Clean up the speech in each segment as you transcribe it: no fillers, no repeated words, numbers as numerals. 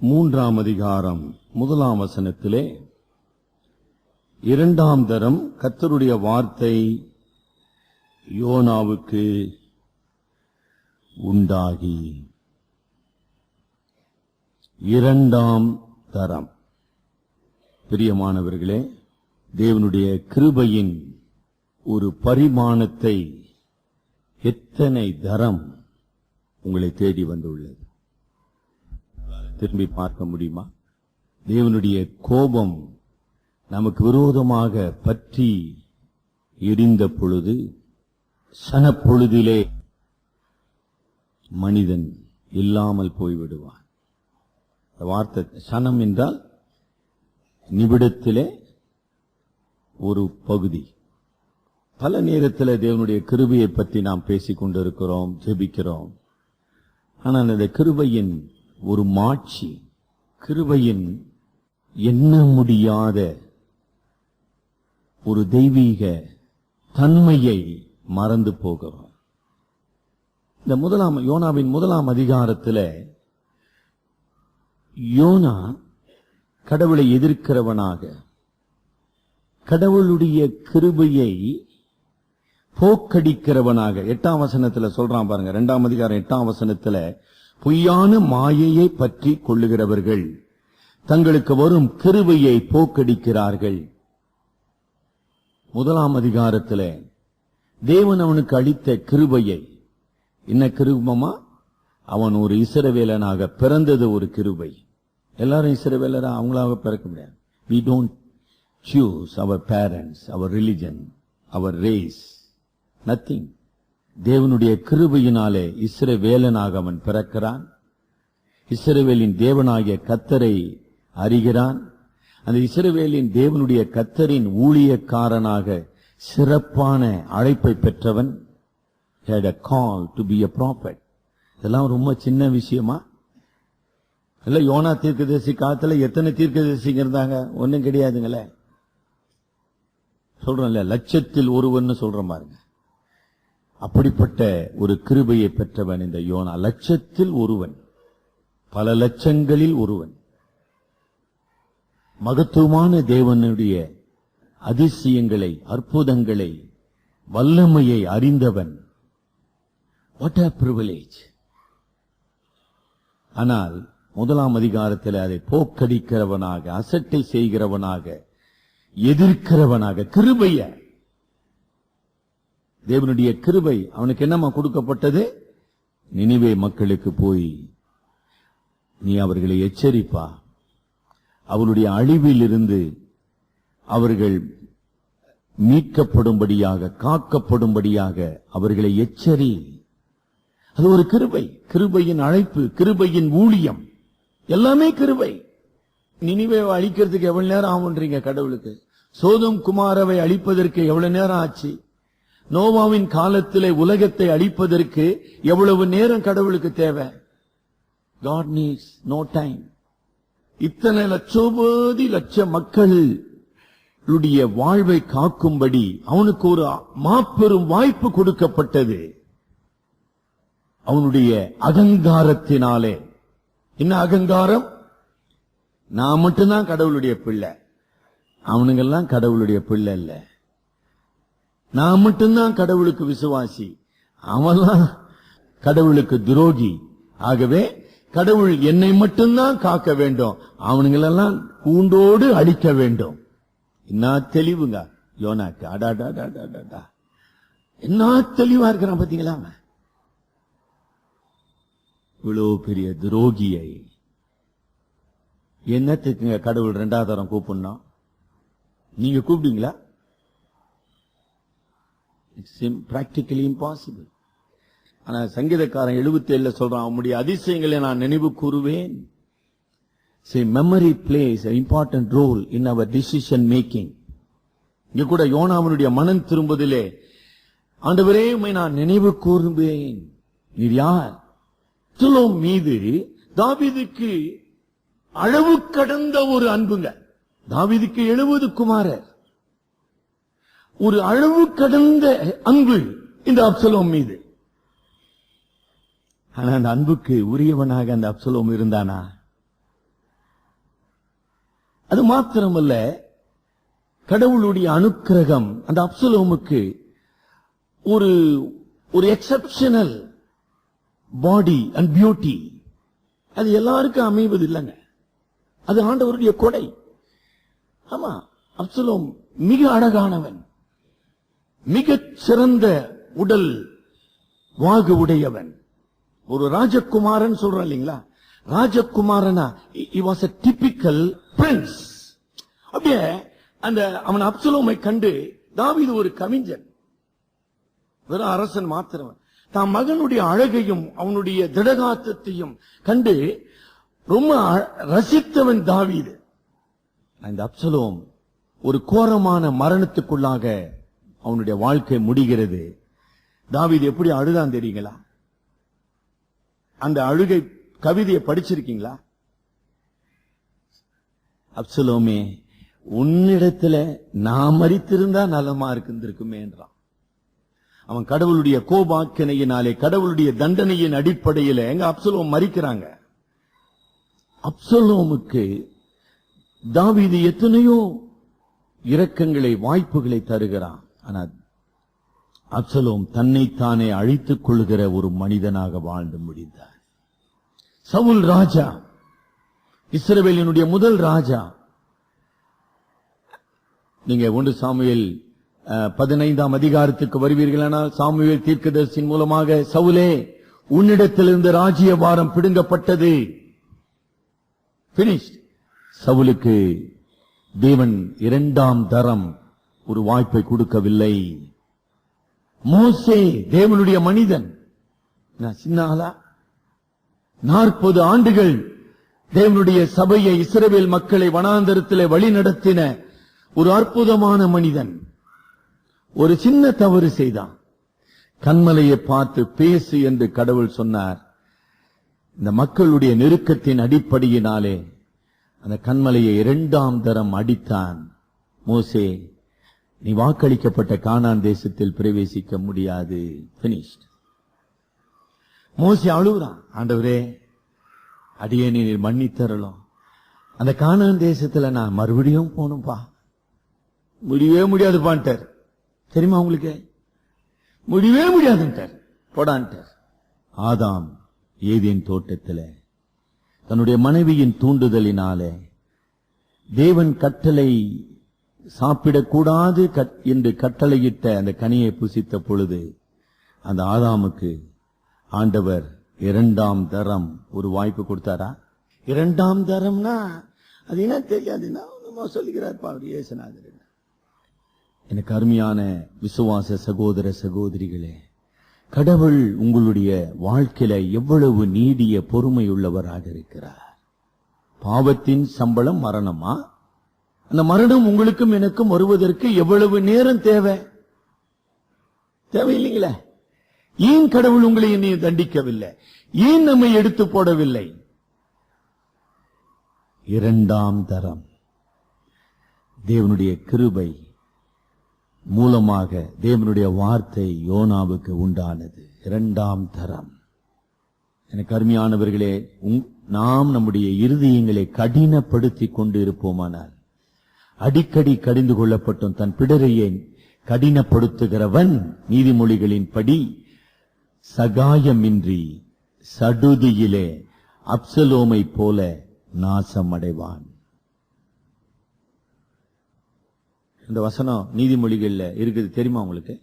3ஆம் அதிகாரம் 1ஆம் வசனத்திலே இரண்டாம் தரம் கர்த்தருடைய வார்த்தை யோனாவுக்கு உண்டாகி. இரண்டாம் தரம். பிரியமானவர்களே, தேவனுடைய கிருபையின் ஒரு பரிமாணத்தை எத்தனை தரம் உங்களை தேடி வந்துள்ளது திரும்பி பார்க்க முடியுமா? தேவனுடைய கோபம் நமக்கு விரோதமாக பற்றி எரிந்த பொழுது, சனப்பொழுதிலே மனிதன் இல்லாமல் போய்விடுவான். வார்த்தை சனம் என்றால் நிமிடத்திலே ஒரு பகுதி. பல நேரத்தில் தேவனுடைய கிருபையை பற்றி நாம் பேசிக் கொண்டிருக்கிறோம், ஜெபிக்கிறோம். ஆனால் அந்த கிருபையின் ஒரு மாட்சி, கிருபையின் எண்ண முடியாத ஒரு தெய்வீக தன்மையை மறந்து போகிறோம். இந்த யோனாவின் 1ஆம் அதிகாரத்தில் யோனா கடவுளை எதிர்க்கிறவனாக, கடவுளுடைய கிருபையை போக்கடிக்கிறவனாக 8ஆம் வசனத்தில் சொல்றான் பாருங்க. 2ஆம் அதிகாரம் 8ஆம் வசனத்தில், பொய்யான மாயையை பற்றி கொள்ளுகிறவர்கள் தங்களுக்கு வரும் கிருபையை போக்கடிக்கிறார்கள். 1ஆம் அதிகாரத்தில் தேவன் அவனுக்கு அளித்த கிருபையை, என்ன கிருபமா? அவன் ஒரு இஸ்ரவேலனாக பிறந்தது ஒரு கிருபை. எல்லாரும் இஸ்ரவேலரா அவங்களாக பிறக்க முடியாது. We don't choose our parents, our religion, our race, nothing. தேவனுடைய கிருபையினாலே இஸ்ரவேலனாக அவன் பிறக்கிறான். இஸ்ரவேலின் தேவனாகிய கர்த்தரை அறிகிறான். அந்த இஸ்ரவேலின் தேவனுடைய கர்த்தரின் ஊழியக்காரனாக சிறப்பான அழைப்பை பெற்றவன். had a call to be a prophet. இதெல்லாம் ரொம்ப சின்ன விஷயமா? இல்ல, யோனா தீர்க்கதரிசி காலத்துல எத்தனை தீர்க்கதரிசிங்க இருந்தாங்க? ஒன்னும் கிடையாதுங்களே. சொல்றோம்ல, லட்சத்தில் ஒருவன் சொல்ற பாருங்க. அப்படிப்பட்ட ஒரு கிருபையை பெற்றவன் இந்த யோனா. லட்சத்தில் ஒருவன், பல லட்சங்களில் ஒருவன். மகத்துவமான தேவனுடைய அதிசயங்களை, அற்புதங்களை, வல்லமையை அறிந்தவன். What a privilege. ஆனால் 1ஆம் அதிகாரத்தில் அதை போக்கடிக்கிறவனாக, அசட்டை செய்கிறவனாக, எதிர்க்கிறவனாக, கிருபைய, தேவனுடைய கிருபை அவனுக்கு என்னமா கொடுக்கப்பட்டது? நினிவே மக்களுக்கு போய் நீ அவர்களை எச்சரிப்பா, அவருடைய அழிவில் இருந்து அவர்கள் மீட்கப்படும்படியாக, காக்கப்படும்படியாக அவர்களை எச்சரி. அது ஒரு கிருபை, கிருபையின் அழைப்பு, கிருபையின் ஊழியம், எல்லாமே கிருபை. நினிவே அழிக்கிறதுக்கு எவ்வளவு நேரம் ஆகுன்றீங்க கடவுளுக்கு? சோதோம் குமாரவை அழிப்பதற்கு எவ்வளவு நேரம் ஆச்சு? நோவாவின் காலத்திலே உலகத்தை அழிப்பதற்கு எவ்வளவு நேரம் கடவுளுக்கு தேவை? God needs no time. இத்தனை லட்சோபதி லட்ச மக்களுடைய வாழ்வை காக்கும்படி அவனுக்கு ஒரு மாபெரும் வாய்ப்பு கொடுக்கப்பட்டது. அவனுடைய அகங்காரத்தினாலே. என்ன அகங்காரம்? நான் மட்டும்தான் கடவுளுடைய பிள்ளை, அவனுங்கெல்லாம் கடவுளுடைய பிள்ளை இல்ல. நான் மட்டும்தான் கடவுளுக்கு விசுவாசி, அவன்லாம் கடவுளுக்கு துரோகி. ஆகவே கடவுள் என்னை மட்டும்தான் காக்க வேண்டும், அவனுங்களெல்லாம் கூண்டோடு அழிக்க வேண்டும். என்ன தெளிவுங்க யோனாக்கு! அடாடாடாடாடா, என்ன தெளிவா இருக்கிறான் பாத்தீங்களா? இவ்வளவு பெரிய துரோகியை என்னத்துக்குங்க கடவுள் 2ஆவது தரம் கூப்பிடணும்? நீங்க கூப்பிடுங்களா? It's practically impossible. ஆனா சங்கீதக்காரன் 77 சொல்றான், அவனுடைய அதிசயங்களை நான் நினைவு கூறுவேன். Memory place an important role in our decision making. இங்க கூட யோனாவினுடைய மனம் திரும்புவதிலே, ஆண்டவரே உம்மை நான் நினைவு கூறுவேன். நீர் யார்? அப்சலோம் மீது தாவீதுக்கு அளவு கடந்த ஒரு அன்புங்க. தாவீதுக்கு 70 குமாரர், ஒரு அளவு கடந்த அன்பு இந்த அப்சலோம் மீது. ஆனா அந்த அன்புக்கு உரியவனாக அந்த அப்சலோம் இருந்தானா? அது மாத்திரமல்ல, கடவுளுடைய அனுக்கிரகம் அந்த அப்சலோமுக்கு ஒரு எக்ஸெப்ஷனல் பாடி அண்ட் பியூட்டி. அது எல்லாருக்கும் அமைவது இல்லைங்க. அது ஆண்டவருடைய கொடை. ஆமா, அப்சலோம் மிக அழகானவன், மிகச் சிறந்த உடல் வாகு உடையவன், ஒரு ராஜகுமாரன் சொல்றான் இல்லீங்களா. ராஜகுமாரனா, he was a typical prince. அப்படியே அந்த அவன் அப்சலோமை கண்டு தாவீது ஒரு கவிஞன், வெறும் அரசன் மாத்திரம், தான் மகனுடைய அழகையும் அவனுடைய திடகாத்தத்தையும் கண்டு ரொம்ப ரசித்தவன் தாவீது. இந்த அப்சலோம் ஒரு கோரமான மரணத்துக்குள்ளாக அவனுடைய வாழ்க்கை முடிகிறது. தாவீது எப்படி அழுதான் தெரியுங்களா? அந்த அழுகை கவிதையை படிச்சிருக்கீங்களா? அப்சலோமே, உன்னிடத்துல நான் மரித்திருந்தா நலமா இருந்திருக்குமே என்றான். அவன் கடவுளுடைய கோபாக்கினையினாலே, கடவுளுடைய தண்டனையின் அடிப்படையில் எங்க அப்சலோம் மரிக்கிறாங்க. அப்சலோமுக்கு தாவீது எத்தனையோ இரக்கங்களை, வாய்ப்புகளை தருகிறான். ஆனால் அப்சலோம் தன்னைத்தானே அழித்துக் கொள்கிற ஒரு மனிதனாக வாழ்ந்து முடிந்தார். சவுல் ராஜா, இஸ்ரவேலினுடைய முதல் ராஜா. நீங்க 1 சாமுவேல் 15ஆம் அதிகாரத்துக்கு வருவீர்களானால், சாமுவேல் தீர்க்கதரிசியின் மூலமாக சவுலே, உன்னிடத்திலிருந்து ராஜ்ய பாரம் பிடுங்கப்பட்டது. பினிஷ்ட். சவுலுக்கு தேவன் 2ஆம் தரம் ஒரு வாய்ப்பை கொடுக்கவில்லை. மோசே தேவனுடைய மனிதன், சின்ன ஆளா, 40 ஆண்டுகள் தேவனுடைய சபையை, இஸ்ரவேல் மக்களை வனாந்தரத்திலே வழி நடத்தின ஒரு அற்புதமான மனிதன். ஒரு சின்ன தவறு செய்தான். கன்மலையை பார்த்து பேசு என்று கடவுள் சொன்னார். இந்த மக்களுடைய நெருக்கத்தின் அடிப்படையினாலே அந்த கன்மலையை 2ஆம் தரம் அடித்தான். மோசே, நீ வாக்களிக்கப்பட்ட கானான் தேசத்தில் பிரவேசிக்க முடியாது. பினிஷ்ட். மோசே அழுகுறான், ஆண்டவரே, அடியே நீர் மன்னித்தரலாம், அந்த கானான் தேசத்துல நான் மறுபடியும் போகணும்பா. முடியவே முடியாதுப்பான்ட்டார். தெரியுமா உங்களுக்கு? முடியவே முடியாதுன்ட்டார், போடான்ட்டார். ஆதாம் ஏதேன் தோட்டத்தில் தன்னுடைய மனைவியின் தூண்டுதலினாலே தேவன் கட்டளை சாப்பிடக்கூடாது என்று கட்டளையிட்ட அந்த கனியை புசித்த பொழுது அந்த ஆதாமுக்கு ஆண்டவர் 2ஆம் தரம் ஒரு வாய்ப்பு கொடுத்தாரா? 2ஆம் தரம்னா அது என்ன தெரியாதுன்னா சொல்லுகிறார் அவர் இயேசுநாதர். எனக்கு அருமையான விசுவாச சகோதர சகோதரிகளே, கடவுள் உங்களுடைய வாழ்க்கையில எவ்வளவு நீடிய பொறுமை உள்ளவராக இருக்கிறார். பாவத்தின் சம்பளம் மரணமா? அந்த மரணம் உங்களுக்கும் எனக்கும் வருவதற்கு எவ்வளவு நேரம் தேவை? தேவையில்லைங்களே. ஏன் கடவுள் உங்களை என்னை தண்டிக்கவில்லை? ஏன் நம்மை எடுத்து போடவில்லை? 2ஆம் தரம் தேவனுடைய கிருபை மூலமாக தேவனுடைய வார்த்தை யோனாவுக்கு உண்டானது. 2ஆம் தரம். எனக்கு அருமையானவர்களே, நாம் நம்முடைய இருதயங்களை கடினப்படுத்திக் கொண்டு இருப்போமானால், அடிக்கடி கடிந்து கொள்ளப்பட்டும் தன் பிடரையை கடினப்படுத்துகிறவன் நீதிமொழிகளின் படி சகாயமின்றி சடுதியிலே அப்சலோமை போல நாசம் அடைவான். இந்த வசனம் நீதிமொழிகள்ல இருக்குது, தெரியுமா உங்களுக்கு?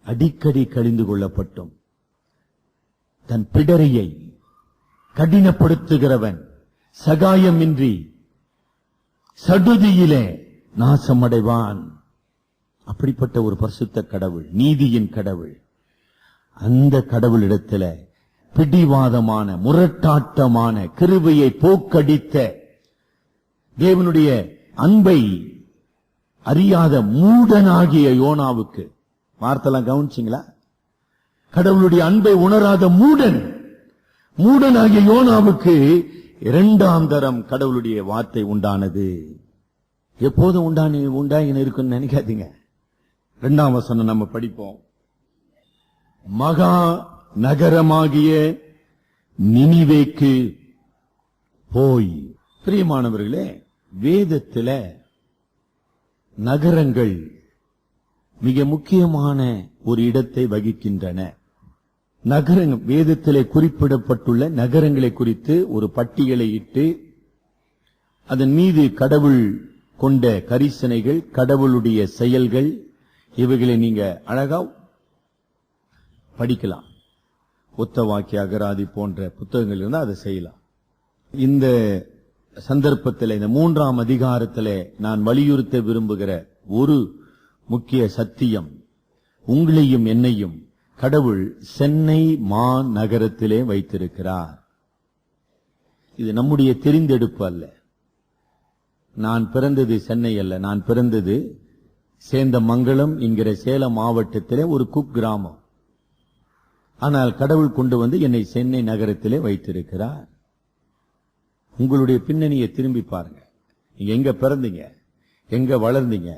அடிக்கடி கடிந்து கொள்ளப்பட்டும் தன் பிடரையை கடினப்படுத்துகிறவன் சகாயமின்றி சடுதியிலே நாசமடைவான். அப்படிப்பட்ட ஒரு பரிசுத்த கடவுள், நீதியின் கடவுள். அந்த கடவுளிடத்துல பிடிவாதமான, முரட்டாட்டமான, கிருபையை போக்கடித்த, தேவனுடைய அன்பை அறியாத மூடனாகிய யோனாவுக்கு, வார்த்தைலாம் கவனிச்சிங்களா? கடவுளுடைய அன்பை உணராத மூடனாகிய யோனாவுக்கு 2ஆம் தரம் கடவுளுடைய வார்த்தை உண்டானது. எப்போதும் உண்டாயின்னு இருக்குன்னு நினைக்காதீங்க. 2ஆம் வசனம் நம்ம படிப்போம். மகா நகரமாகிய நினிவேக்கு போய் பிரியமானவர்களே, வேதத்தில நகரங்கள் மிக முக்கியமான ஒரு இடத்தை வகிக்கின்றன. நகரங்கள் வேதத்திலே குறிப்பிடப்பட்டுள்ள நகரங்களை குறித்து ஒரு பட்டியலை இட்டு அதன் மீது கடவுள் கொண்ட கரிசனைகள், கடவுளுடைய செயல்கள், இவைகளை நீங்க அழகா படிக்கலாம். ஒத்தவாக்கிய அகராதி போன்ற புத்தகங்கள் இருந்தால் அதை செய்யலாம். இந்த சந்தர்ப்பத்தில் இந்த 3ஆம் அதிகாரத்தில் நான் வலியுறுத்த விரும்புகிற ஒரு முக்கிய சத்தியம், உங்களையும் என்னையும் கடவுள் சென்னை மாநகரத்திலே வைத்திருக்கிறார். இது நம்முடைய தெரிந்தெடுப்பு அல்ல. நான் பிறந்தது சென்னை அல்ல, நான் பிறந்தது சேந்தமங்கலம் என்கிற சேலம் மாவட்டத்திலே ஒரு குக்கிராமம். ஆனால் கடவுள் கொண்டு வந்து என்னை சென்னை நகரத்திலே வைத்திருக்கிறார். உங்களுடைய பின்னணியை திரும்பி பாருங்க. நீங்க எங்க பிறந்தீங்க, எங்க வளர்ந்தீங்க,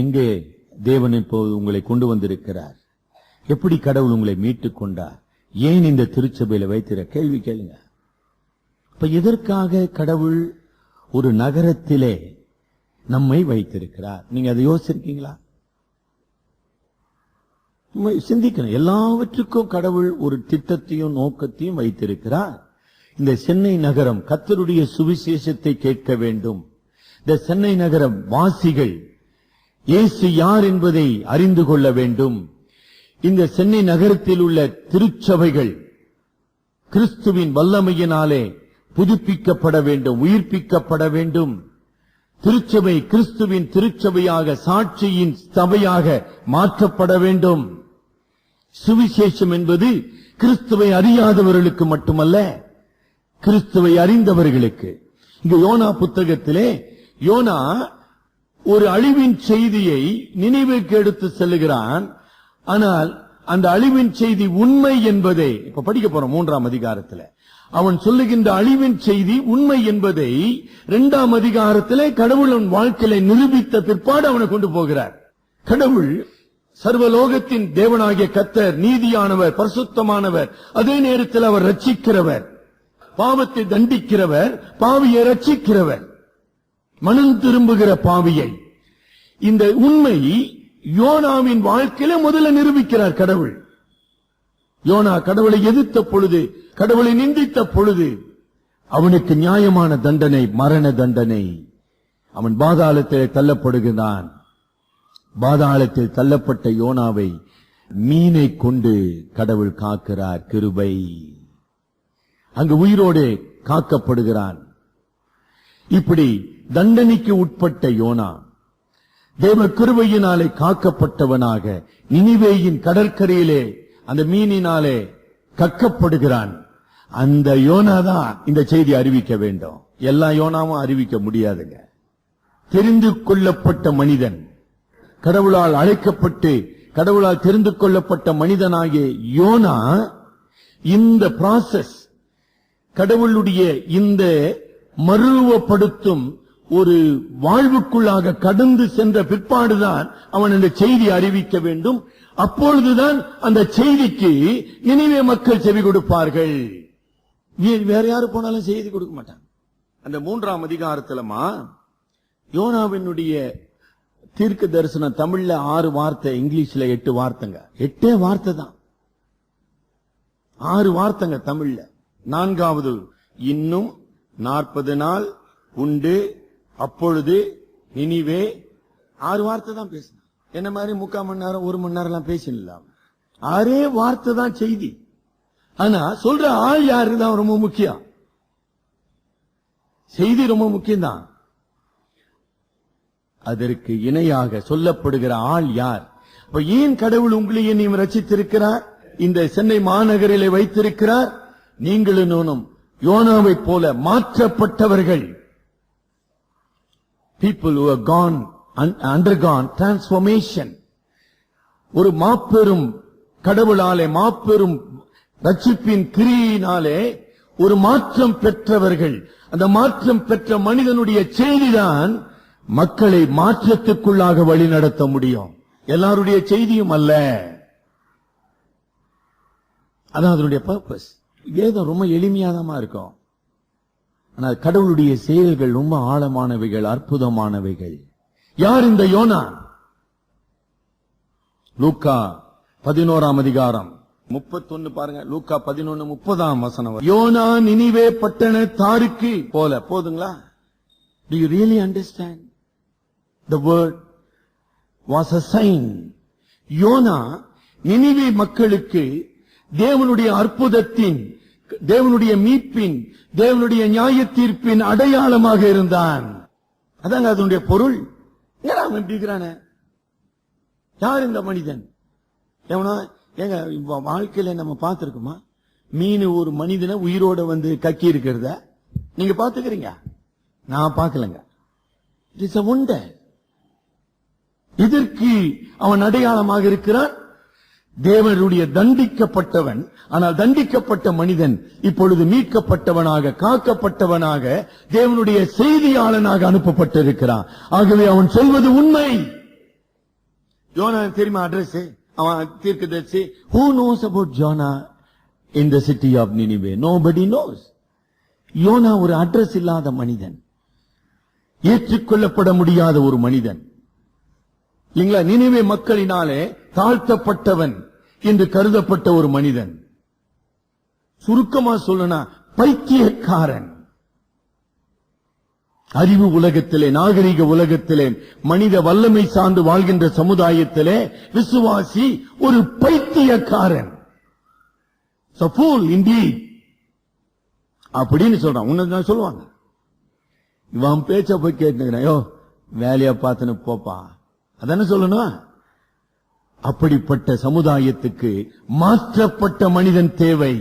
எங்கே தேவன் இப்போது உங்களை கொண்டு வந்திருக்கிறார், எப்படி கடவுள் உங்களை மீட்டுக் கொண்டார், ஏன் இந்த திருச்சபையில வைத்திருக்க கேள்வி கேளுங்க. இப்ப எதற்காக கடவுள் ஒரு நகரத்திலே நம்மை வைத்திருக்கிறார்? நீங்க அதை யோசிச்சிருக்கீங்களா? சிந்திக்கணும். எல்லாவற்றுக்கும் கடவுள் ஒரு திட்டத்தையும் நோக்கத்தையும் வைத்திருக்கிறார். இந்த சென்னை நகரம் கர்த்தருடைய சுவிசேஷத்தை கேட்க வேண்டும். இந்த சென்னை நகரம் வாசிகள் இயேசு யார் என்பதை அறிந்து கொள்ள வேண்டும். இந்த சென்னை நகரத்தில் உள்ள திருச்சபைகள் கிறிஸ்துவின் வல்லமையினாலே புதுப்பிக்கப்பட வேண்டும், உயிர்ப்பிக்கப்பட வேண்டும். திருச்சபை கிறிஸ்துவின் திருச்சபையாக, சாட்சியின் சபையாக மாற்றப்பட வேண்டும். சுவிசேஷம் என்பது கிறிஸ்துவை அறியாதவர்களுக்கு மட்டுமல்ல, கிறிஸ்துவை அறிந்தவர்களுக்கு. இங்க யோனா புத்தகத்திலே யோனா ஒரு அழிவின் செய்தியை நினைவுக்கு எடுத்து செல்லுகிறான். ஆனால் அந்த அழிவின் செய்தி உண்மை என்பதை இப்ப படிக்க போறோம். 3ஆம் அதிகாரத்தில் அவன் சொல்லுகின்ற அழிவின் செய்தி உண்மை என்பதை 2ஆம் அதிகாரத்திலே கடவுள் அவன் வாழ்க்கையை நிரூபித்த பிற்பாடு அவனை கொண்டு போகிறார். கடவுள் சர்வலோகத்தின் தேவனாகிய கர்த்தர் நீதியானவர், பரிசுத்தமானவர், அதே நேரத்தில் அவர் ரட்சிக்கிறவர், பாவத்தை தண்டிக்கிறவர், பாவியை ரட்சிக்கிறவர், மனம் திரும்புகிற பாவியை. இந்த உண்மை யோனாவின் வாழ்க்கையில முதல்ல நிரூபிக்கிறார் கடவுள். யோனா கடவுளை எதிர்த்த பொழுது, கடவுளை நிந்தித்த பொழுது அவனுக்கு நியாயமான தண்டனை, மரண தண்டனை. அவன் பாதாளத்தில் தள்ளப்படுகிறான். பாதாளத்தில் தள்ளப்பட்ட யோனாவை மீனை கொண்டு கடவுள் காக்கிறார். கிருபை. அங்கு உயிரோடு காக்கப்படுகிறான். இப்படி தண்டனைக்கு உட்பட்ட யோனா தேவ கிருபையினாலே காக்கப்பட்டவனாக நினிவேயின் கடற்கரையிலே அந்த மீனினாலே கக்கப்படுகிறான். அந்த யோனா தான் இந்த செய்தி அறிவிக்க வேண்டும். எல்லா யோனாவும் அறிவிக்க முடியாதுங்க. தெரிந்து கொள்ளப்பட்ட மனிதன், கடவுளால் அழைக்கப்பட்டு கடவுளால் தெரிந்து கொள்ளப்பட்ட மனிதனாகிய யோனா இந்த ப்ராசஸ், கடவுளுடைய இந்த மறுரூபப்படுத்தும் ஒரு வாழ்வுக்குள்ளாக கடந்து சென்ற பிற்பாடுதான் அவன் இந்த செய்தி அறிவிக்க வேண்டும். அப்பொழுதுதான் அந்த செய்திக்கு நினிவே மக்கள் செவி கொடுப்பார்கள். வேற யாரு போனாலும் செய்தி கொடுக்க மாட்டாங்க. அந்த 3ஆம் அதிகாரத்திலமா யோனாவினுடைய தீர்க்க தரிசனம் தமிழ்ல 6 வார்த்தை, இங்கிலீஷ்ல 8 வார்த்தைங்க. 8 வார்த்தை தான், 6 வார்த்தைங்க தமிழ்ல. 4வது இன்னும் 40 நாள் உண்டு, அப்பொழுது நினிவே. 6 வார்த்தை தான் பேசின. என்ன மாதிரி 3/4 மணி நேரம் 1 மணி நேரம் எல்லாம் பேசிடலாம். 6 வார்த்தை தான் செய்தி. ஆனா சொல்ற ஆள் யாருதான் ரொம்ப முக்கியம். செய்தி ரொம்ப முக்கியம்தான். அதற்கு இணையாக சொல்லப்படுகிற ஆள் யார்? அப்ப ஏன் கடவுள் உங்களையே நீ ரட்சித்திருக்கிறார், இந்த சென்னை மாநகரிலே வைத்திருக்கிறார்? நீங்களும் யோனாவை போல மாற்றப்பட்டவர்கள். People who have undergone transformation. ஒரு மாபெரும் கடவுளாலே, மாபெரும் ரட்சிப்பின் கிரியினாலே ஒரு மாற்றம் பெற்றவர்கள். அந்த மாற்றம் பெற்ற மனிதனுடைய செய்திதான் மக்களை மாற்றத்துக்குள்ளாக வழி நடத்த முடியும். எல்லாருடைய செய்தியும் அல்ல. அதான் அதனுடைய பர்பஸ். வேதம் ரொம்ப எளிமையாதான் இருக்கும். ஆனால் கடவுளுடைய செயல்கள் ரொம்ப ஆழமானவைகள், அற்புதமானவைகள். யார் இந்த யோனா? லூக்கா 11ஆம் அதிகாரம் 31 பாருங்க. லூக்கா 11:30 வசனம். யோனா நினிவே பட்டணத்தாருக்கு போல. போதுங்களா? Do you really understand? The word was a sign. யோனா நினிவே மக்களுக்கு தேவனுடைய அற்புதத்தின், தேவனுடைய மீட்பின், தேவனுடைய நியாய தீர்ப்பின் அடையாளமாக இருந்தான். அதாங்க அதனுடைய பொருள். ஏன் அவன் எப்படி இருக்கிறானே? யார் இந்த மனிதன்? எவனா? ஏங்க வாழ்க்கையில நம்ம பார்த்திருக்கோமா? மீன் ஒரு மனிதனை உயிரோட வந்து கக்கி இருக்கிறத நீங்க பாத்துக்கிறீங்க? நான் பார்க்கலங்க. It is a wonder. இதற்கு அவன் அடையாளமாக இருக்கிறான். தேவனுடைய தண்டிக்கப்பட்டவன், ஆனால் தண்டிக்கப்பட்ட மனிதன் இப்பொழுது மீட்கப்பட்டவனாக, காக்கப்பட்டவனாக, தேவனுடைய செய்தியாளனாக அனுப்பப்பட்டிருக்கிறான். ஆகவே அவன் சொல்வது உண்மை. யோனா தெரியுமா அட்ரஸ்? அவன் தீர்க்கதரிசி. Who knows about Jonah in the city of Nineveh? Nobody knows. யோனா ஒரு அட்ரஸ் இல்லாத மனிதன், ஏற்றுக்கொள்ளப்பட முடியாத ஒரு மனிதன் இல்லைங்களா? நினிவே மக்களினாலே தாழ்த்தப்பட்டவன் என்று கருதப்பட்ட ஒரு மனிதன். சுருக்கமா சொல்லனா பைத்தியக்காரன். அறிவு உலகத்திலே, நாகரிக உலகத்திலே, மனித வல்லமை சார்ந்து வாழ்கின்ற சமுதாயத்திலே விசுவாசி ஒரு பைத்தியக்காரன். So fool indeed அப்படின்னு சொல்றான். உன்னதான் சொல்லுவாங்க. இவன் பேச்ச போய் கேட்டுக்கிறேன், யோ வேலையா பார்த்துன்னு போப்பா, அதானே சொல்லணும். அப்படிப்பட்ட சமுதாயத்துக்கு மாற்றப்பட்ட மனிதன் தேவை.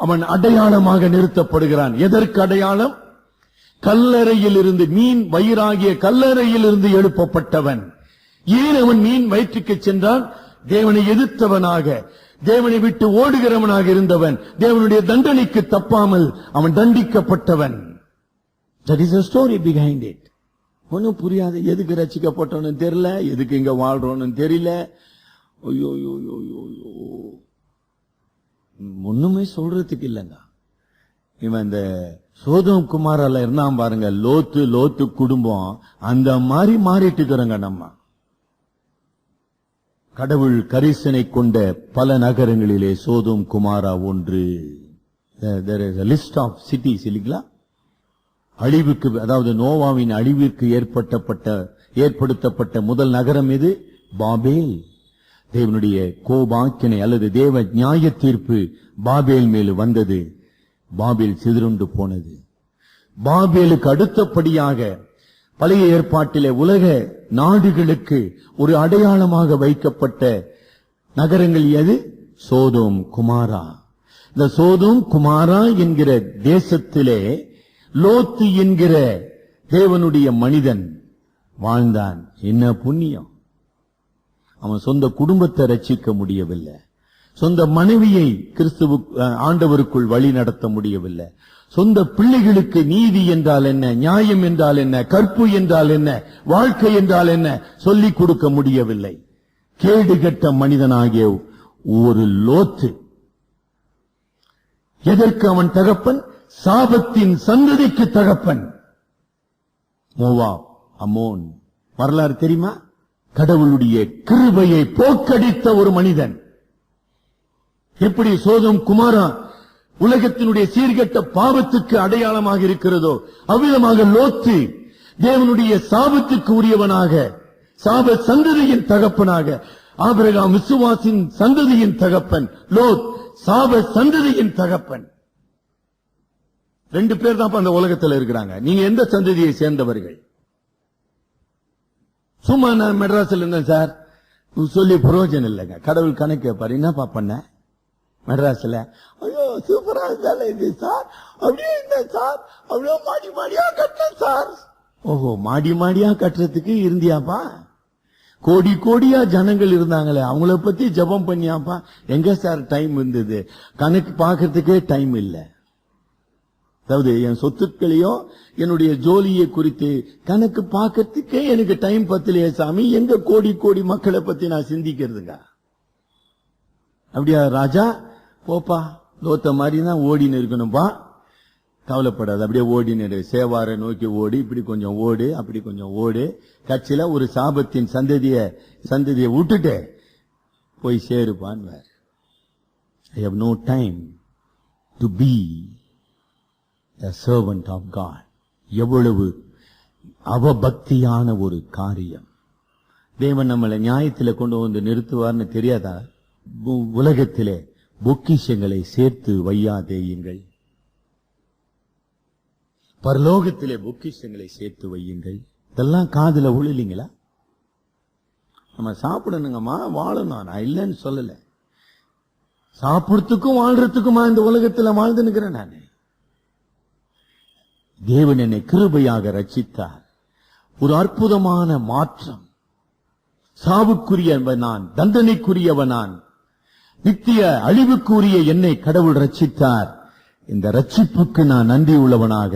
அவன் அடையாளமாக நிறுத்தப்படுகிறான். எதற்கு அடையாளம்? கல்லறையில் இருந்து, மீன் வயிறாகிய கல்லறையில் இருந்து எழுப்பப்பட்டவன். ஏன் அவன் மீன் வயிற்றுக்கு சென்றான்? தேவனை எதிர்த்தவனாக, தேவனை விட்டு ஓடுகிறவனாக இருந்தவன், தேவனுடைய தண்டனைக்கு தப்பாமல் அவன் தண்டிக்கப்பட்டவன். That is the story behind it. ஒன்னும் புரியாது. எதுக்கு ரசிக்கப்பட்டோன்னு தெரியல, எதுக்கு இங்க வாழ்றோன்னு தெரியல. ஐயோ ஒண்ணுமே சொல்றதுக்கு இல்லைங்க. இவன் இந்த சோதோம் குமாரால இருந்தான் பாருங்க, லோத்து குடும்பம் அந்த மாதிரி மாறிட்டு இருக்கிறோங்க நம்ம. கடவுள் கரிசனை கொண்ட பல நகரங்களிலே சோதோம் குமாரா ஒன்று. There is a list of cities இல்லைங்களா? அழிவுக்கு, அதாவது நோவாவின் அழிவிற்கு ஏற்படுத்தப்பட்ட முதல் நகரம் எது? பாபேல். தேவனுடைய கோபாக்கினை அல்லது தேவ நியாய தீர்ப்பு பாபேல் மேல் வந்தது. பாபேல் சிதறுண்டு போனது. பாபேலுக்கு அடுத்தபடியாக பழைய ஏற்பாட்டிலே உலக நாடுகளுக்கு ஒரு அடையாளமாக வைக்கப்பட்ட நகரங்கள் எது? சோதோம் குமாரா. இந்த சோதோம் குமாரா என்கிற தேசத்திலே லோத்து என்கிற தேவனுடைய மனிதன் வாழ்ந்தான். என்ன புண்ணியம்! அவன் சொந்த குடும்பத்தை ரட்சிக்க முடியவில்லை, சொந்த மனைவியை கிறிஸ்துவ ஆண்டவருக்குள் வழி நடத்த முடியவில்லை, சொந்த பிள்ளைகளுக்கு நீதி என்றால் என்ன, நியாயம் என்றால் என்ன, கற்பு என்றால் என்ன, வாழ்க்கை என்றால் என்ன சொல்லிக் கொடுக்க முடியவில்லை. கேடுகட்ட மனிதனாகிய ஒரு லோத்து. எதற்கு அவன் தகப்பன்? சாபத்தின் சந்ததிக்கு தகப்பன். மோவாப், அம்மோன் வரலாறு தெரியுமா? கடவுளுடைய கிருபையை போக்கடித்த ஒரு மனிதன். எப்படி சோதோம் குமாரா உலகத்தினுடைய சீர்கெட்ட பாவத்துக்கு அடையாளமாக இருக்கிறதோ, அவ்விதமாக லோத்து தேவனுடைய சாபத்துக்கு உரியவனாக, சாப சந்ததியின் தகப்பனாக. ஆபிரகாம் விசுவாசின் சந்ததியின் தகப்பன், லோத் சாப சந்ததியின் தகப்பன். ரெண்டு பேர் தான் அந்த உலகத்தில் இருக்கிறாங்க. நீங்க எந்த சந்ததியை சேர்ந்தவர்கள்? சும்மா நான் மெட்ராஸ்ல இருந்தேன் சார் சொல்லி பிரயோஜனம் இல்லைங்க. கடவுள் கணக்கு கேட்பாரு, என்னப்பா பண்ண மெட்ராஸ்ல? ஐயோ சூப்பரா இருந்தால இது சார், அப்படியே இருந்தேன் சார், அவ்வளோ மாடி மாடியா கட்டேன் சார். ஓஹோ, மாடி மாடியா கட்டுறதுக்கு இருந்தியாப்பா? கோடி கோடியா ஜனங்கள் இருந்தாங்களே, அவங்கள பத்தி ஜபம் பண்ணியாப்பா? எங்க சார் டைம் இருந்தது? கணக்கு பாக்கிறதுக்கே டைம் இல்லை. அதாவது என் சொத்துக்களையும் என்னுடைய ஜோலியை குறித்து கணக்கு பார்க்கறதுக்கே எனக்கு டைம் பத்தலையே சாமி, எங்க கோடி கோடி மக்களை பத்தி நான் சிந்திக்கிறதுங்க? அப்படியா ராஜா? போப்பா, லோத்த மாதிரி தான் ஓடின்னு இருக்கணும்பா. கவலைப்படாது, அப்படியே ஓடினு சேவாரை நோக்கி ஓடி, இப்படி கொஞ்சம் ஓடு, அப்படி கொஞ்சம் ஓடு. கட்சியில ஒரு சாபத்தின் சந்ததியை விட்டுட்டு போய் சேருப்பான். I have no time to be a servant of God. எவ்வளவு அவபக்தியான ஒரு காரியம். தேவன் நம்மளை நியாயத்திலே கொண்டு வந்து நிறுத்துவார்னு தெரியாதா? உலகத்திலே பொக்கிஷங்களை சேர்த்து வையாதேயுங்கள், பரலோகத்திலே பொக்கிஷங்களை சேர்த்து வையுங்கள். இதெல்லாம் காதுல விழலீங்களா? நம்ம சாப்பிடணுங்கம்மா, வாழணும், நான் இல்லைன்னு சொல்லல. சாப்பிடுறதுக்கும் வாழ்றதுக்குமா இந்த உலகத்துல வாழ்ந்து நிக்கிறேன் நான். தேவன் என்னை கிருபையாக ரட்சித்தார். ஒரு அற்புதமான மாற்றம். சாவுக்குரியவன் நான், தண்டனைக்குரியவன் நான், நித்திய அழிவுக்குரிய என்னை கடவுள் ரட்சித்தார். இந்த ரட்சிப்புக்கு நான் நன்றி உள்ளவனாக,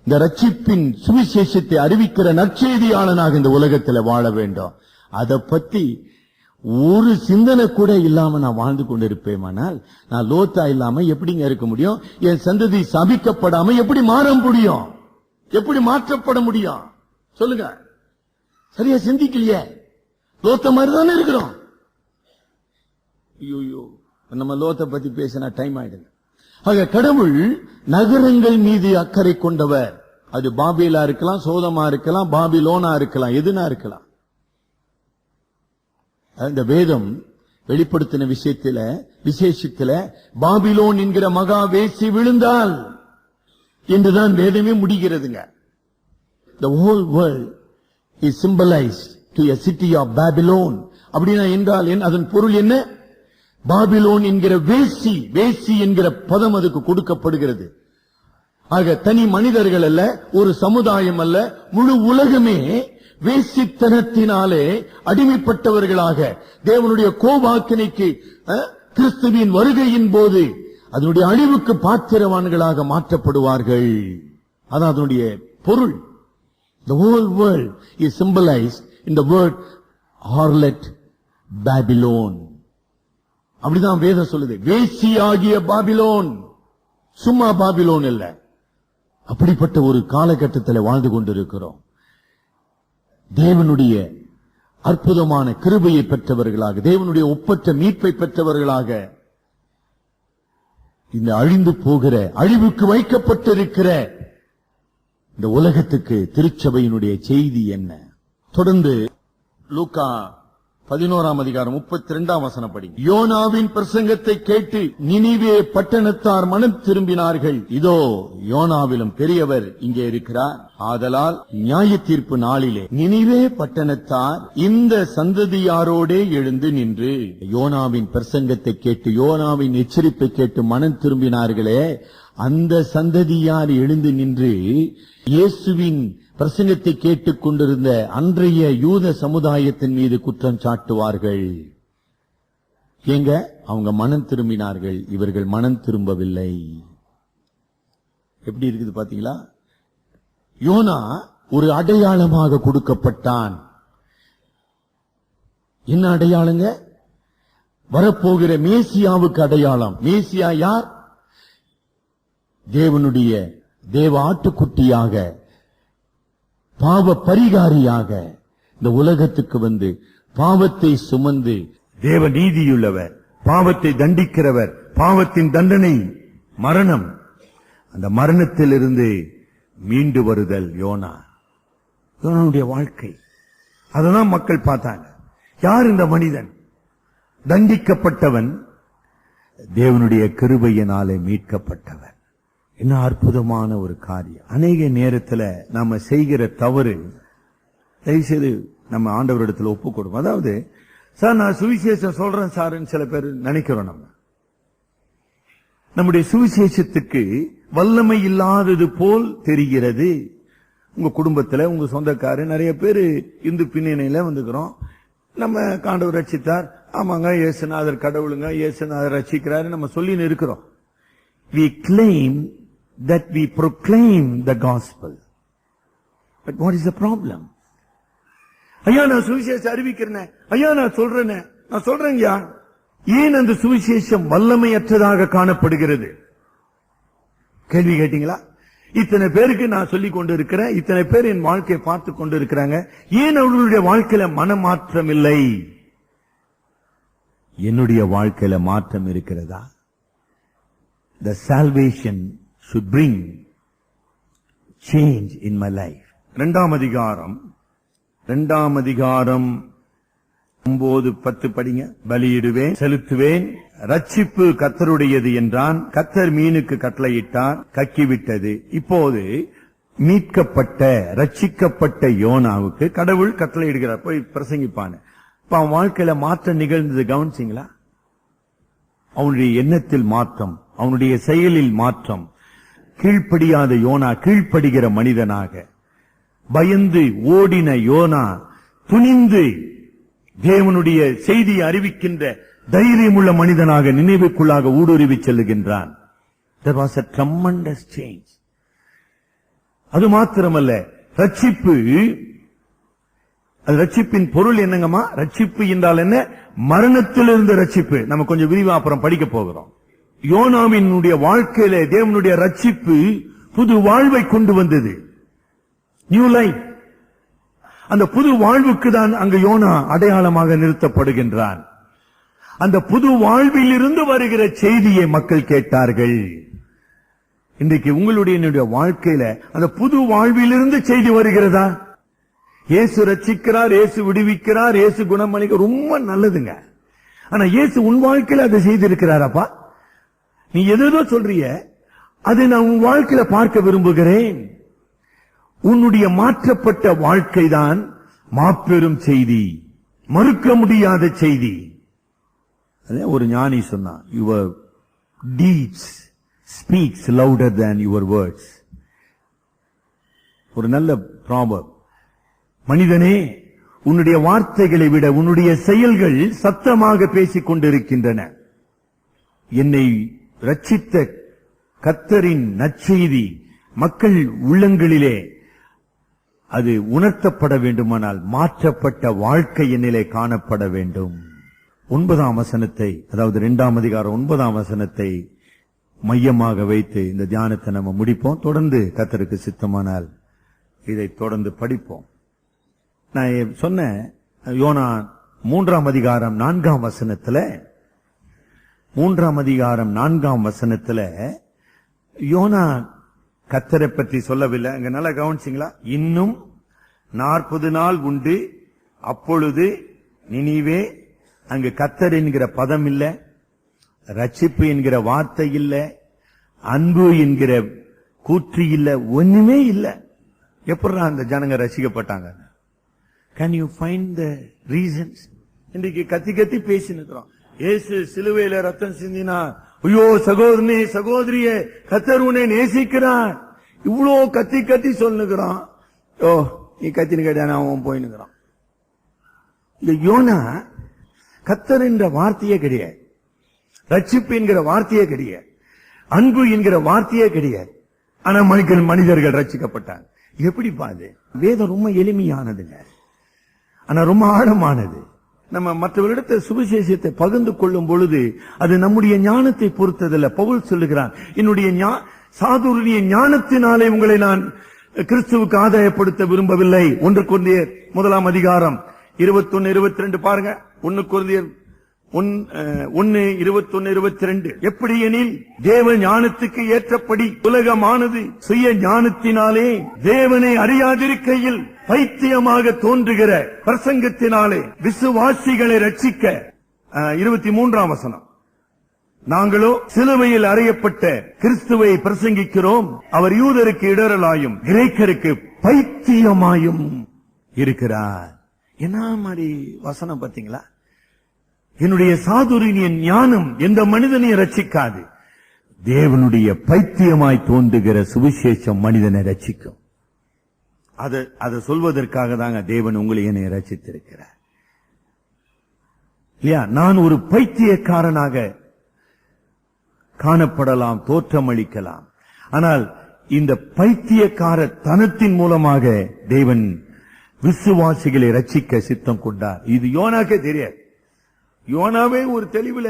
இந்த ரட்சிப்பின் சுவிசேஷத்தை அறிவிக்கிற நற்செய்தியாளனாக இந்த உலகத்தில் வாழ வேண்டும். அதை பத்தி ஒரு சிந்தனை கூட இல்லாம நான் வாழ்ந்து கொண்டிருப்பேமானால் நான் லோத்தா இல்லாம எப்படிங்க இருக்க முடியும்? என் சந்ததி சபிக்கப்படாம எப்படி மாற முடியும்? எப்படி மாற்றப்பட முடியும்? சொல்லுங்க. சரியா சிந்திக்கலையே. லோத்த மாதிரி தானே இருக்கிறோம். ஐயோ, நம்ம லோத்தை பத்தி பேசினா டைம் ஆயிடுங்க. ஆக கடவுள் நகரங்கள் மீது அக்கறை கொண்டவர். அது பாபேலா இருக்கலாம், சோதமா இருக்கலாம், பாபிலோனா இருக்கலாம், எதுனா இருக்கலாம். இந்த வேதம் வெளிப்படுத்தின விசேஷத்துல பாபிலோன் என்கிற மகா வேசி விழுந்தால் என்றுதான் வேதமே முடிகிறதுங்க. The whole world is symbolized to a city of Babylon. அப்படின்னா என்றால் அதன் பொருள் என்ன? பாபிலோன் என்கிற வேசி என்கிற பதம் அதுக்கு கொடுக்கப்படுகிறது. ஆக தனி மனிதர்கள் அல்ல, ஒரு சமுதாயம் அல்ல, முழு உலகமே வேசித்தனத்தினாலே அடிமைப்பட்டவர்களாக தேவனுடைய கோபாக்கினைக்கு கிறிஸ்துவின் வருகையின் போது அதனுடைய அழிவுக்கு பாத்திரவான்களாக மாற்றப்படுவார்கள். அதான் அதனுடைய பொருள். The whole world is symbolized in the word harlot Babylon. அப்படிதான் வேதம் சொல்லுது. வேசியாகிய பாபிலோன், சும்மா பாபிலோன் இல்ல. அப்படிப்பட்ட ஒரு காலகட்டத்தில் வாழ்ந்து கொண்டிருக்கிறோம். தேவனுடைய அற்புதமான கிருபையை பெற்றவர்களாக, தேவனுடைய ஒப்பற்ற மீட்பை பெற்றவர்களாக இந்த அழிந்து போகிற, அழிவுக்கு வைக்கப்பட்டிருக்கிற இந்த உலகத்துக்கு திருச்சபையினுடைய செய்தி என்ன? தொடர்ந்து லூக்கா 11ஆம் அதிகாரம் 32ஆம் வசனம் படி. யோனாவின் பிரசங்கத்தை கேட்டு நினிவே பட்டணத்தார் மனம் திரும்பினார்கள். இதோ யோனாவிலும் பெரியவர் இங்கே இருக்கிறார். ஆதலால் நியாய தீர்ப்பு நாளிலே நினிவே பட்டணத்தார் இந்த சந்ததியாரோடே எழுந்து நின்று யோனாவின் பிரசங்கத்தை கேட்டு, யோனாவின் எச்சரிப்பை கேட்டு மனம் திரும்பினார்களே, அந்த சந்ததியார் எழுந்து நின்று இயேசுவின் பிரசங்கத்தை கேட்டுக் கொண்டிருந்த அன்றைய யூத சமுதாயத்தின் மீது குற்றம் சாட்டுவார்கள். ஏங்க, அவங்க மனம் திரும்பினார்கள், இவர்கள் மனம் திரும்பவில்லை. எப்படி இருக்குது பாத்தீங்களா? யோனா ஒரு அடையாளமாக கொடுக்கப்பட்டான். என்ன அடையாளங்க? வரப்போகிற மேசியாவுக்கு அடையாளம். மேசியா யார்? தேவ ஆட்டுக்குட்டியாக, பாவ பரிகாரியாக இந்த உலகத்துக்கு வந்து பாவத்தை சுமந்து, தேவ நீதியுள்ளவர், பாவத்தை தண்டிக்கிறவர், பாவத்தின் தண்டனை மரணம், அந்த மரணத்திலிருந்து மீண்டு வருதல் யோனாவுடைய வாழ்க்கை. அததான் மக்கள் பார்த்தாங்க. யார் இந்த மனிதன்? தண்டிக்கப்பட்டவன், தேவனுடைய கிருபையினாலே மீட்கப்பட்டவன். என்ன அற்புதமான ஒரு காரியம். அநேக நேரத்தில் நாம செய்கிற தவறு, தயவுசெய்து நம்ம ஆண்டவரிடத்தில் ஒப்பு கொடுக்கும். அதாவது, சார் நான் சுவிசேஷம் சொல்றேன் சார்ன்னு சில பேர் நினைக்கிறோம். நம்முடைய சுவிசேஷத்துக்கு வல்லமை இல்லாதது போல் தெரிகிறது. உங்க குடும்பத்துல, உங்க சொந்தக்காரர் நிறைய பேர் இந்து பின்னணியில வந்துக்கிறோம். நம்ம ஆண்டவர் ரட்சித்தார், ஆமாங்க இயேசுநாதர் கடவுளுங்க, இயேசுநாதர் ரட்சிக்கிறாரு நம்ம சொல்லின்னு இருக்கிறோம். We claim that we proclaim the gospel. But what is the problem? ஐயா நான் சுவிசேஷம் அறிவிக்கிறேன், ஐயா நான் சொல்றேங்க. ஏன் அந்த சுவிசேஷம் வல்லமையற்றதாக காணப்படுகிறது? கேள்வி கேட்டீங்களா? இத்தனை பேருக்கு நான் சொல்லிக் கொண்டு இருக்கிறேன், இத்தனை பேர் என் வாழ்க்கையை பார்த்து கொண்டு இருக்கிறாங்க, ஏன் அவர்களுடைய வாழ்க்கையில மனமாற்றம் இல்லை? என்னுடைய வாழ்க்கையில மாற்றம் இருக்கிறதா? The salvation should bring change in my life. இரண்டாம் அதிகாரம் 9:10 படிங்க. பலியிடுவேன், செலுத்துவேன், ரட்சிப்பு கர்த்தருடையது என்றான். கர்த்தர் மீனுக்கு கட்டளையிட்டார், கக்கிவிட்டது. இப்போது மீட்கப்பட்ட ரட்சிக்கப்பட்ட யோனாவுக்கு கடவுள் கட்டளையிடுகிறார், போய் பிரசங்கிப்பான. இப்ப அவன் வாழ்க்கையில மாற்றம் நிகழ்ந்தது கவனிச்சீங்களா? அவனுடைய எண்ணத்தில் மாற்றம், அவனுடைய செயலில் மாற்றம். கீழ்ப்படியாத யோனா கீழ்ப்படுகிற மனிதனாக, பயந்து ஓடின யோனா துணிந்து தேவனுடைய செய்தியை அறிவிக்கின்ற தைரியமுள்ள மனிதனாக நினைவுக்குள்ளாக ஊடுருவி செல்லுகின்றான். There was a tremendous change. அது மாத்திரமல்ல, ரட்சிப்பு, அது ரட்சிப்பின் பொருள் என்னங்கம்மா? ரட்சிப்பு என்றால் என்ன? மரணத்திலிருந்து ரட்சிப்பு. நம்ம கொஞ்சம் விரிவா அப்புறம் படிக்க போகிறோம். யோனாவினுடைய வாழ்க்கையில தேவனுடைய ரட்சிப்பு புது வாழ்வை கொண்டு வந்தது, நியூ லைஃப். அந்த புது வாழ்வுக்கு தான் அங்கு யோனா அடையாளமாக நிறுத்தப்படுகின்றான். அந்த புது வாழ்வில் இருந்து வருகிற செய்தியை மக்கள் கேட்டார்கள். இன்றைக்கு உங்களுடைய வாழ்க்கையில அந்த புது வாழ்விலிருந்து செய்தி வருகிறதா? இயேசு ரட்சிக்கிறார், இயேசு விடுவிக்கிறார், இயேசு குணமளிக்க, ரொம்ப நல்லதுங்க. ஆனா இயேசு உன் வாழ்க்கையில அதை செய்திருக்கிறாரப்பா? நீ எதோ சொல்றிய, அதை நான் உன் வாழ்க்கையில பார்க்க விரும்புகிறேன். உன்னுடைய மாற்றப்பட்ட வாழ்க்கை தான் மாபெரும் செய்தி, மறுக்க முடியாத செய்தி. ஒரு ஞானி சொன்னான், your deeds speaks louder than your words. ஒரு நல்ல ப்ராவர்ப். மனிதனே, உன்னுடைய வார்த்தைகளை விட உன்னுடைய செயல்கள் சத்தமாக பேசிக் கொண்டிருக்கின்றன. என்னை ரட்சித்த கர்த்தரின் நற்செய்தி மக்கள் உள்ளங்களிலே அது உணர்த்தப்பட வேண்டுமானால் மாற்றப்பட்ட வாழ்க்கை என்னிலே காணப்பட வேண்டும். 9ஆம் வசனத்தை, அதாவது 2ஆம் அதிகாரம் 9ஆம் வசனத்தை மையமாக வைத்து இந்த தியானத்தை நம்ம முடிப்போம். தொடர்ந்து கர்த்தருக்கு சித்தமானால் இதை தொடர்ந்து படிப்போம். நான் சொன்ன யோனா 3ஆம் அதிகாரம் 4ஆம் வசனத்துல, 3ஆம் அதிகாரம் 4ஆம் வசனத்துல யோனா கர்த்தரை பற்றி சொல்லவில்லை. அங்க நல்லா கவனிச்சிங்களா? இன்னும் 40 நாள் உண்டு, அப்பொழுது நினிவே. அங்கு கர்த்தர் என்கிற பதம் இல்ல, ரட்சிப்பு என்கிற வார்த்தை இல்ல, அன்பு என்கிற கூற்று இல்ல, ஒண்ணுமே இல்ல. எப்படி அந்த ஜனங்க ரசிக்கப்பட்டாங்க? Can you find the reasons? இன்றைக்கு கத்தி கத்தி பேசினுக்கிறோம். இயேசு சிலுவையில ரத்தம் சிந்தினா, ஐயோ சகோதரனே சகோதரியே, கர்த்தர் உன்னை நேசிக்கிறார், இவ்வளோ கத்தி கத்தி சொல்லுகிறான். ஓ, நீ கத்தின்னு கேட்டான அவன் போயினுக்கிறான். இந்த யோனா கர்த்தர் என்ற வார்த்தையே கிடையாது, ரட்சிப்பு என்கிற வார்த்தையே கிடையாது, அன்பு என்கிற வார்த்தையே கிடையாது. ஆனா மனிதர்கள் ரட்சிக்கப்பட்டாங்க. எப்படி பாது? வேதம் ரொம்ப எளிமையானதுங்க, ஆனா ரொம்ப ஆழமானது. நம்ம மற்றவர்களிடத்தை சுவிசேஷத்தை பகிர்ந்து கொள்ளும் பொழுது அது நம்முடைய ஞானத்தை பொறுத்ததில்லை. பவுல் சொல்லுகிறான், என்னுடைய சாதுரிய ஞானத்தினாலே உங்களை நான் கிறிஸ்துவுக்கு ஆதாயப்படுத்த விரும்பவில்லை. 1 கொரிந்தியர் 1ஆம் அதிகாரம் 21-22 பாருங்க. 1 கொரிந்தியர் 1:21-22. எப்படி எனில் தேவ ஞானத்துக்கு ஏற்றபடி உலகமானது சுய ஞானத்தினாலே தேவனை அறியாதிருக்கையில் பைத்தியமாக தோன்றுகிற பிரசங்கத்தினாலே விசுவாசிகளை ரட்சிக்க. 23ஆம் வசனம். நாங்களோ சிலுவையில் அறையப்பட்ட கிறிஸ்துவை பிரசங்கிக்கிறோம், அவர் யூதருக்கு இடரலாயும் கிரேக்கருக்கு பைத்தியமாயும் இருக்கிறார். என்ன மாதிரி வசனம் பாத்தீங்களா? என்னுடைய சாதுரிய ஞானம் எந்த மனிதனையும் ரட்சிக்காது, தேவனுடைய பைத்தியமாய் தோன்றுகிற சுவிசேஷம் மனிதனை ரட்சிக்கும். அதை சொல்வதற்காக தாங்க தேவன் உங்களை என்னை ரட்சித்திருக்கிறார். இல்லையா? நான் ஒரு பைத்தியக்காரனாக காணப்படலாம், தோற்றமளிக்கலாம், ஆனால் இந்த பைத்தியக்கார தனத்தின் மூலமாக தேவன் விசுவாசிகளை ரட்சிக்க சித்தம் கொண்டார். இது யோனாக்கே தெரியாது. யோனாவே ஒரு தெளிவில்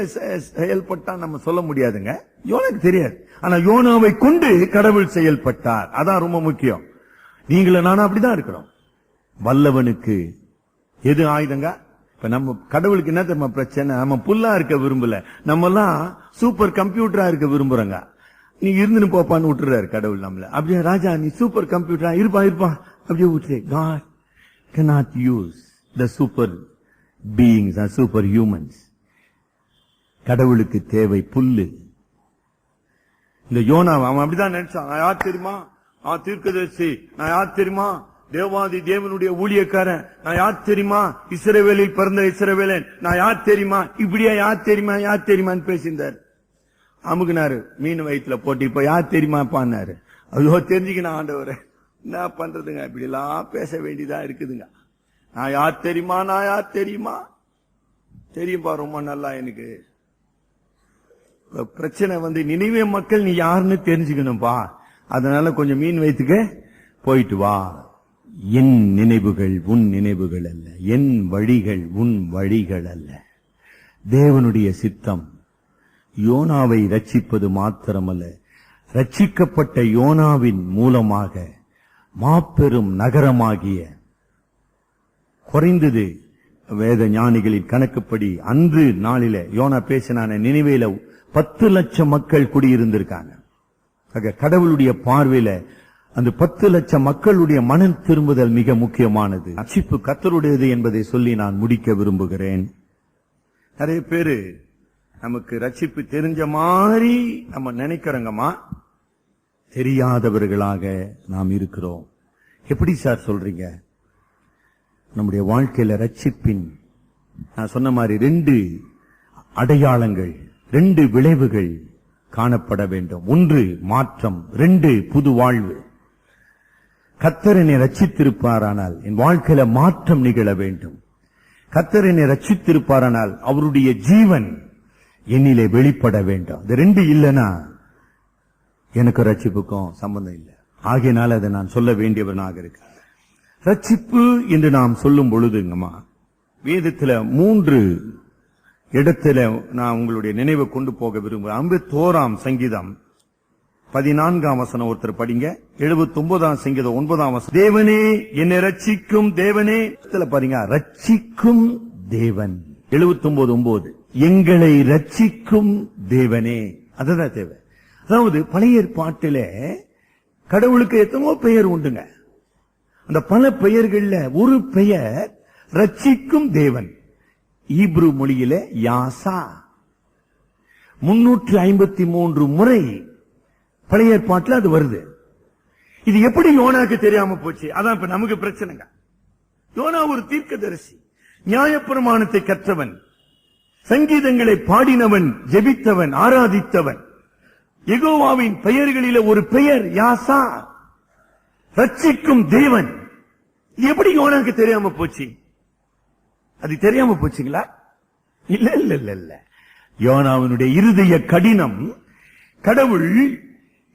செயல்பட்டா நம்ம சொல்ல முடியாதுங்க. யோனாக்கு தெரியாது. ஆனா யோனாவை கொண்டு கடவுள் செயல்பட்டார். அதான் ரொம்ப முக்கியம். நீங்களும் நானும் அப்படிதான் இருக்கிறோம். வல்லவனுக்கு எது ஆயுதங்க? இப்ப நம்ம கடவுளுக்கு என்ன தெரியுமா பிரச்சனை? நம்ம புல்லா இருக்க விரும்பல, நம்ம எல்லாம் சூப்பர் கம்ப்யூட்டரா இருக்க விரும்புறோங்க. நீ இருந்து போப்பான்னு விட்டுறாரு கடவுள் நம்மள. அப்படியே ராஜா நீ சூப்பர் கம்ப்யூட்டரா இருப்பா அப்படியே விட்டுரு. God cannot use the super beings or super humans. கடவுளுக்கு தேவை புல்லு. இந்த யோனா அவன் அப்படிதான் நினைச்சான். நான் யார் தெரியுமா? தீர்க்கதரிசி. நான் யார் தெரியுமா? தேவாதி தேவனுடைய ஊழியக்காரன். நான் யார் தெரியுமா? இஸ்ரவேலில் பிறந்த இஸ்ரவேலன். நான் யார் தெரியுமா? இப்படியா யார் தெரியுமா யார் தெரியுமான்னு பேசியிருந்தார். அமுகுனாரு மீன் வயிற்றுல போட்டு. இப்ப யார் தெரியுமா பான்னாரு. ஐயோ தெரிஞ்சுக்கணும் ஆண்டவரே, என்ன பண்றதுங்க, இப்படி எல்லாம் பேச வேண்டியதா இருக்குதுங்க. நான் யார் தெரியுமா? நான் யார் தெரியுமா? தெரியும்பா ரொம்ப நல்லா. எனக்கு பிரச்சனை வந்து நினைவே மக்கள் நீ யாருன்னு தெரிஞ்சுக்கணும்பா. அதனால கொஞ்சம் மீன் வயிற்றுக்கு போயிட்டு வா. என் நினைவுகள் உன் நினைவுகள் அல்ல, என் வழிகள் உன் வழிகள் அல்ல. தேவனுடைய சித்தம் யோனாவை ரட்சிப்பது மாத்திரமல்ல, ரட்சிக்கப்பட்ட யோனாவின் மூலமாக மாபெரும் நகரமாகிய, குறைந்தது வேத ஞானிகளின் கணக்குப்படி அன்று நாளில யோனா பேசினான நினைவேல 10 லட்சம் மக்கள் குடியிருந்திருக்காங்க. கடவுளுடைய பார்வையில அந்த 10 லட்சம் மக்களுடைய மனம் திரும்புதல் மிக முக்கியமானது. ரட்சிப்பு கர்த்தருடையது என்பதை சொல்லி நான் முடிக்க விரும்புகிறேன். நிறைய பேரு நமக்கு ரட்சிப்பு தெரிஞ்ச மாதிரி நம்ம நினைக்கிறோங்கம்மா, தெரியாதவர்களாக நாம் இருக்கிறோம். எப்படி சார் சொல்றீங்க? நம்முடைய வாழ்க்கையில ரட்சிப்பின் நான் சொன்ன மாதிரி 2 அடையாளங்கள், 2 விளைவுகள் காணப்பட வேண்டும். 1 மாற்றம், 2 புது வாழ்வு. கர்த்தர் என்னை ரட்சித்திருப்பாரானால் என் வாழ்க்கையில மாற்றம் நிகழ வேண்டும். கர்த்தர் என்னை ரட்சித்திருப்பாரானால் அவருடைய ஜீவன் என்னிலே வெளிப்பட வேண்டும். இது 2 இல்லைன்னா எனக்கு ரட்சிப்புக்கும் சம்பந்தம் இல்லை. ஆகையினால் அதை நான் சொல்ல வேண்டியவனாக இருக்கிறேன். ரட்சிப்பு என்று நாம் சொல்லும் பொழுதுங்கம்மா, வேதத்துல 3 இடத்துல நான் உங்களுடைய நினைவை கொண்டு போக விரும்புகிறேன். 51ஆம் சங்கீதம் 14ஆம் வசனம் ஒருத்தர் படிங்க. 79ஆம் சங்கீதம் 9ஆம் வசனம். தேவனே என்னை ரட்சிக்கும் தேவனே. பாருங்க, ரட்சிக்கும் தேவன். 79:9 எங்களை ரட்சிக்கும் தேவனே. அதுதான் தேவை. அதாவது பழைய ஏற்பாட்டில கடவுளுக்கு எத்தனோ பெயர் உண்டுங்க. அந்த பல பெயர்கள்ல ஒரு பெயர் ரட்சிக்கும் தேவன். ஈப்ரு மொழியில யாசா. 353 முறை பழைய ஏற்பாட்டில் அது வருது. இது எப்படி யோனாக்கு தெரியாம போச்சு? அதான் இப்ப நமக்கு பிரச்சனைங்க. யோனா ஒரு தீர்க்கதரிசி, நியாயப்பிரமாணத்தை கற்றவன், சங்கீதங்களை பாடினவன், ஜெபித்தவன், ஆராதித்தவன். யெகோவாவின் பெயர்களில ஒரு பெயர் யாசா, ரட்சிக்கும் தேவன். இது எப்படி யோனாக்கு தெரியாம போச்சு? அது தெரியாம போச்சுங்களா? இல்ல இல்ல இல்ல இல்ல. யோனாவினுடைய இருதய கடினம், கடவுள்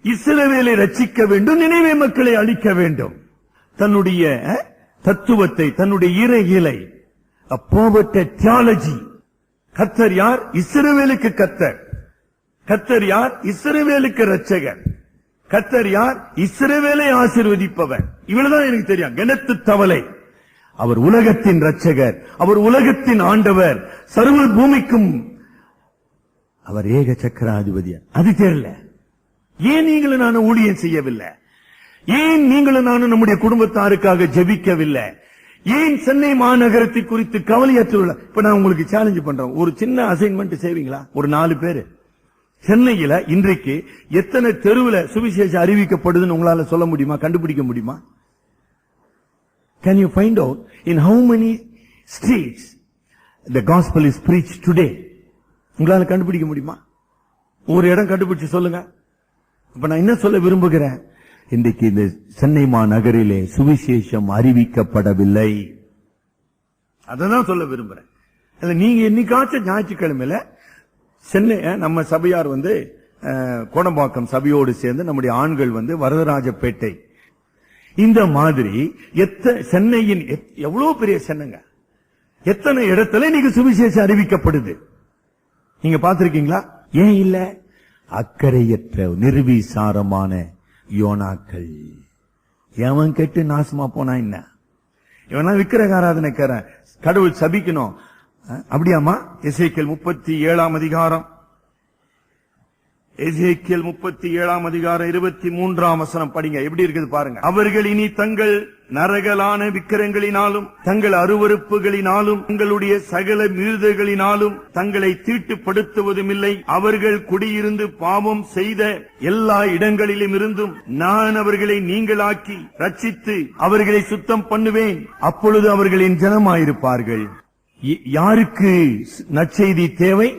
இஸ்ரவேலை ரட்சிக்க வேண்டும், நினைவே மக்களை அழிக்க வேண்டும். தன்னுடைய தத்துவத்தை, தன்னுடைய இறையிலை, தியாலஜி. கர்த்தர் யார்? இஸ்ரவேலுக்கு கர்த்தர். கர்த்தர் யார்? இஸ்ரவேலுக்கு ரட்சகர். கர்த்தர் யார்? இஸ்ரவேலை ஆசீர்வதிப்பவர். இவ்வளவுதான் எனக்கு தெரியும். கனத்து தவளை. அவர் உலகத்தின் ரட்சகர், அவர் உலகத்தின் ஆண்டவர், சர்வ பூமிக்கும் அவர் ஏக சக்கராதிபதி. அது தெரியல. ஏன் நீங்களும் நானும் ஊழியம் செய்யவில்லை? ஏன் நீங்களும் நானும் நம்முடைய குடும்பத்தாருக்காக ஜெபிக்கவில்லை? ஏன் சென்னை மாநகரத்தை குறித்து கவலையற்றுள்ள? இப்ப நான் உங்களுக்கு சேலஞ்ச் பண்றேன். ஒரு சின்ன அசைன்மெண்ட் செய்வீங்களா? ஒரு 4 பேரு சென்னையில இன்றைக்கு எத்தனை தெருவில் சுவிசேஷம் அறிவிக்கப்படுதுன்னு உங்களால சொல்ல முடியுமா? கண்டுபிடிக்க முடியுமா? Can you find out in how many streets the gospel is preached today? உங்களால கண்டுபிடிக்க முடியுமா? ஒரு இடம் கண்டுபிடிச்சு சொல்லுங்க. இப்ப நான் என்ன சொல்ல விரும்புகிறேன், இன்றைக்கு இந்த சென்னை மாநகரிலே சுவிசேஷம் அறிவிக்கப்படவில்லை. அதான் சொல்ல விரும்புறேன். நீங்க என்னைக்காச்சும் ஞாயிற்றுக்கிழமையில சென்னை நம்ம சபையார் கோடம்பாக்கம் சபையோடு சேர்ந்து நம்முடைய ஆண்கள் வரதராஜப்பேட்டை, இந்த மாதிரி சென்னையின் எவ்வளவு பெரிய சென்னைங்க, எத்தனை இடத்துல நீங்க சுவிசேஷம் அறிவிக்கப்படுது நீங்க பார்த்திருக்கீங்களா? ஏன் இல்ல? அக்கறையற்ற நிர்விசாரமான யோனாக்கள். எவன் கெட்டு நாசமா போனா என்ன? இவனா விக்கிரக ஆராதனைக்காரன், கடவுள் சபிக்கணும் அப்படியாமா? எசேக்கியேல் 37 அதிகாரம், எசேக்கியேல் 37 அதிகாரம் 23 வசனம் படிங்க. எப்படி இருக்குது பாருங்க. அவர்கள் இனி தங்கள் நரகலான விக்கிரங்களினாலும் தங்கள் அருவருப்புகளினாலும் தங்களுடைய சகல மீறுதல்களினாலும் தங்களை தீட்டுப்படுத்துவதும் இல்லை. அவர்கள் குடியிருந்து பாவம் செய்த எல்லா இடங்களிலும் இருந்தும் நான் அவர்களை நீங்களாக்கி ரட்சித்து அவர்களை சுத்தம் பண்ணுவேன். அப்பொழுது அவர்களின் ஜனமாயிருப்பார்கள். யாருக்கு நற்செய்தி தேவை?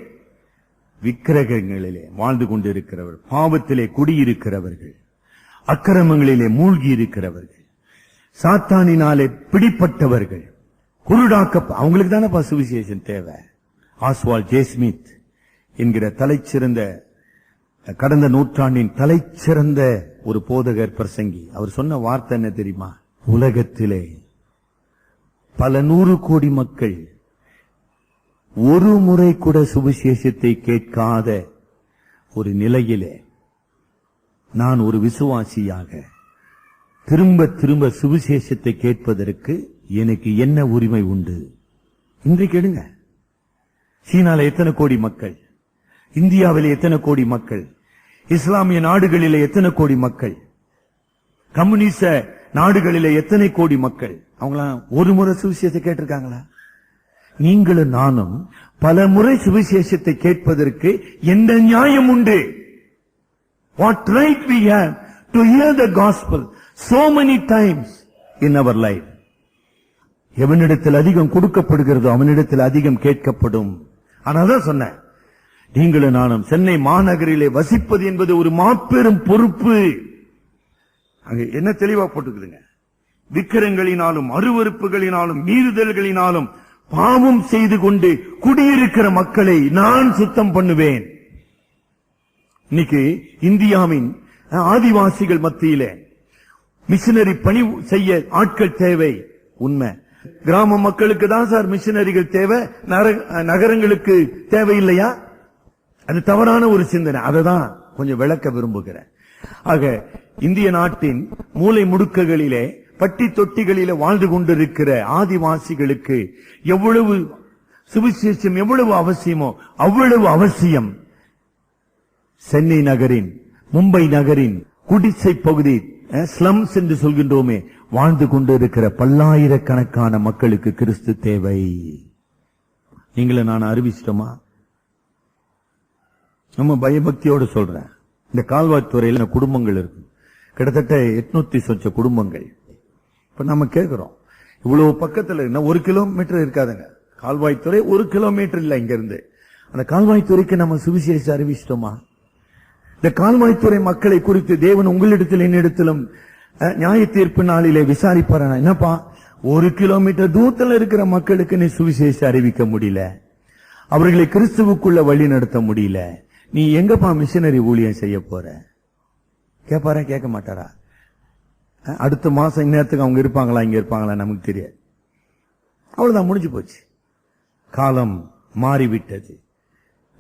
விக்கிரகங்களிலே வாழ்ந்து கொண்டிருக்கிறவர்கள், பாவத்திலே குடியிருக்கிறவர்கள், அக்கிரமங்களிலே மூழ்கி இருக்கிறவர்கள், சாத்தானினாலே பிடிப்பட்டவர்கள், குருடாக்க அவங்களுக்கு தானே சுவிசேஷம் தேவை. ஆஸ்வால்ட் ஜே ஸ்மித் என்கிற தலைச்சிறந்த, கடந்த நூற்றாண்டின் தலைச்சிறந்த ஒரு போதகர் பிரசங்கி, அவர் சொன்ன வார்த்தை என்ன தெரியுமா? உலகத்திலே பல 100 கோடி மக்கள் ஒரு முறை கூட சுவிசேஷத்தை கேட்காத ஒரு நிலையிலே நான் ஒரு விசுவாசியாக திரும்ப திரும்ப சுவிசேஷத்தை கேட்பதற்கு எனக்கு என்ன உரிமை உண்டு? இன்றைக்கு எடுங்க. சீனால எத்தனை கோடி மக்கள், இந்தியாவிலே எத்தனை கோடி மக்கள், இஸ்லாமிய நாடுகளிலே எத்தனை கோடி மக்கள், கம்யூனிச நாடுகளிலே எத்தனை கோடி மக்கள், அவங்களாம் ஒரு முறை சுவிசேஷத்தை கேட்டிருக்காங்களா? நீங்களும் நானும் பல முறை சுவிசேஷத்தை கேட்பதற்கு எந்த நியாயம் உண்டு? What right we have to hear the gospel so many times in our life? எவனிடத்தில் அதிகம் கொடுக்கப்படுகிறதோ அவனிடத்தில் அதிகம் கேட்கப்படும். ஆனாதான் சொன்னேன், நீங்களும் நானும் சென்னை மாநகரிலே வசிப்பது என்பது ஒரு மாபெரும் பொறுப்பு. அங்க என்ன தெளிவா போட்டுக்குதுங்க? விக்கிரங்களினாலும் அருவருப்புகளினாலும் மீறுதல்களினாலும் பாவம் செய்து கொண்டு குடியிருக்கிற மக்களை நான் சுத்தம் பண்ணுவேன். இன்னைக்கு இந்தியாவின் ஆதிவாசிகள் மத்தியிலே மிஷனரி பணி செய்ய ஆட்கள் தேவை. உண்மை. கிராம மக்களுக்கு தான் சார் மிஷனரிகள் தேவை, நகரங்களுக்கு தேவையில்லையா? அது தவறான ஒரு சிந்தனை. அதை தான் கொஞ்சம் விளக்க விரும்புகிறேன். ஆக இந்திய நாட்டின் மூலை முடுக்குகளிலே பட்டி தொட்டிகளில வாழ்ந்து கொண்டிருக்கிற ஆதிவாசிகளுக்கு எவ்வளவு சுவிசேஷம் எவ்வளவு அவசியமோ அவ்வளவு அவசியம் சென்னை நகரின், மும்பை நகரின் குடிசை பகுதி, ஸ்லம்ஸ் என்று சொல்கின்றோமே, வாழ்ந்து கொண்டிருக்கிற பல்லாயிரக்கணக்கான மக்களுக்கு கிறிஸ்து தேவை. நீங்கள நான் அறிவிச்சிட்டோமா? நம்ம பயபக்தியோடு சொல்றேன். இந்த கால்வாய்த்துறையில குடும்பங்கள் இருக்கு, கிட்டத்தட்ட 800 சொச்ச குடும்பங்கள். இப்ப நம்ம கேட்கிறோம், இவ்வளவு பக்கத்துல 1 கிலோமீட்டர் இருக்காதுங்க கால்வாய்த்துறை, 1 கிலோமீட்டர் இல்ல இங்க இருந்து. அந்த கால்வாய்த்துறைக்கு நம்ம சுவிசேஷம் அறிவிச்சிட்டோமா? இந்த கால்வாய்த்துறை மக்களை குறித்து தேவன் உங்களிடத்தில் என்னிடத்திலும் நியாய தீர்ப்பு நாளிலே விசாரிப்பார். என்னப்பா, 1 கிலோமீட்டர் தூரத்தில் இருக்கிற மக்களுக்கு நீ சுவிசேஷம் அறிவிக்க முடியல, அவர்களை கிறிஸ்துவுக்குள்ள வழி நடத்த முடியல, நீ எங்கப்பா மிஷனரி ஊழியம் செய்ய போற? கேட்பாரா? கேட்க மாட்டாரா? அடுத்த மாசம் இந்நேரத்துக்கு அவங்க இருப்பாங்களா, இங்க இருப்பாங்களா நமக்கு தெரியாது. அவ்வளவுதான், முடிஞ்சு போச்சு. காலம் மாறிவிட்டது.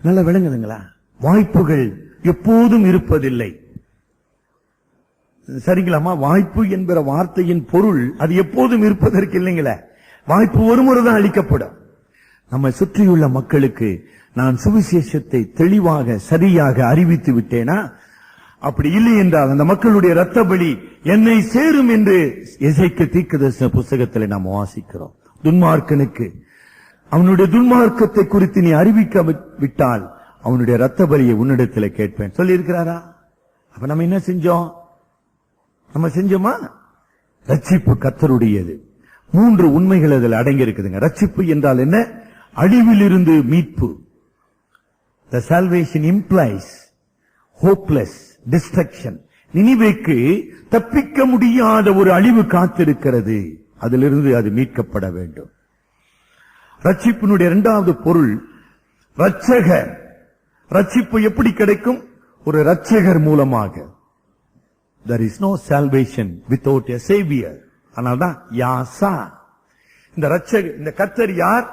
நல்லா விளங்குதுங்களா? வாய்ப்புகள் எப்போதும் இருப்பதில்லை. சரிங்களாமா? வாய்ப்பு என்கிற வார்த்தையின் பொருள் அது எப்போதும் இருப்பதற்கு இல்லைங்களே. வாய்ப்பு ஒரு முறை தான் அளிக்கப்படும். நம்மை சுற்றியுள்ள மக்களுக்கு நான் சுவிசேஷத்தை தெளிவாக சரியாக அறிவித்து விட்டேனா? அப்படி இல்லை என்றால் அந்த மக்களுடைய இரத்த பலி என்னை சேரும் என்று எசேக்கியேல் தீர்க்கதரிசன புத்தகத்தில் நாம் வாசிக்கிறோம். துன்மார்க்கனுக்கு அவனுடைய துன்மார்க்கத்தை குறித்து நீ அறிவிக்க விட்டால் அவனுடைய இரத்த பலியை உன்னிடத்தில் கேட்பேன் சொல்லி இருக்கிறாரா? அப்ப நம்ம என்ன செஞ்சோம்? நம்ம செஞ்சோமா? ரட்சிப்பு கர்த்தருடையது. 3 உண்மைகள் அதில் அடங்கி இருக்குதுங்க. ரட்சிப்பு என்றால் என்ன? அழிவிலிருந்து மீட்பு. The salvation implies hopeless destruction. நினிவேக்கு தப்பிக்க முடியாத ஒரு அழிவு காத்திருக்கிறது, அதிலிருந்து அது மீட்கப்பட வேண்டும். ரட்சிப்பினுடைய 2வது பொருள் ரட்சகர். ரட்சிப்பு எப்படி கிடைக்கும்? ஒரு ரட்சகர் மூலமாக. There is no salvation without a savior. அதனால்தான் யாசா. இந்த ரட்சகர், இந்த கர்த்தர் யார்?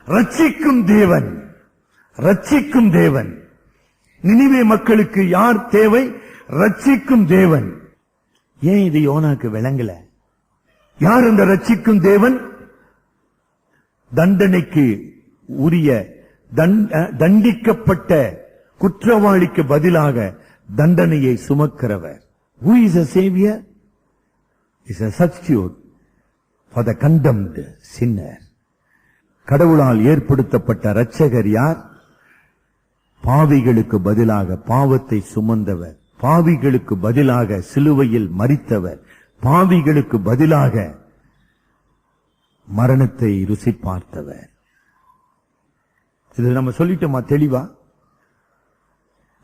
ரட்சிக்கும் தேவன். ரட்சிக்கும் தேவன். நினிவே மக்களுக்கு யார் தேவை? ரட்சிக்கும் தேவன். ஏன் இது யோனாக்கு விளங்கல? யார் அந்த ரட்சிக்கும் தேவன்? தண்டனைக்கு உரிய தண்டிக்கப்பட்ட குற்றவாளிக்கு பதிலாக தண்டனையை சுமக்கிறவர். Who is a savior? Is a substitute for the condemned sinner. கடவுளால் ஏற்படுத்தப்பட்ட இரட்சகர் யார்? பாவிகளுக்கு பதிலாக பாவத்தை சுமந்தவர், பாவிகளுக்கு பதிலாக சிலுவையில் மரித்தவர், பாவிகளுக்கு பதிலாக மரணத்தை ருசி பார்த்தவர். இது நம்ம சொல்லிட்டோமா தெளிவா?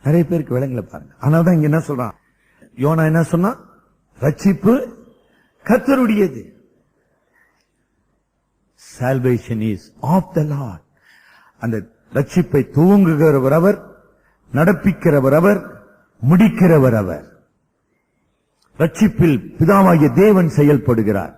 நிறைய பேருக்கு விளங்கல பாருங்க. ஆனால்தான் இங்க என்ன சொல்றான் யோனா? என்ன சொன்னா? ரட்சிப்பு கர்த்தருடையது. Salvation is of the Lord. அந்த ரட்சிப்பை துவங்குகிறவர் அவர், நடப்பிக்கிறவர் அவர், முடிக்கிறவர் அவர். ரட்சிப்பில் பிதாவாகிய தேவன் செயல்படுகிறார்.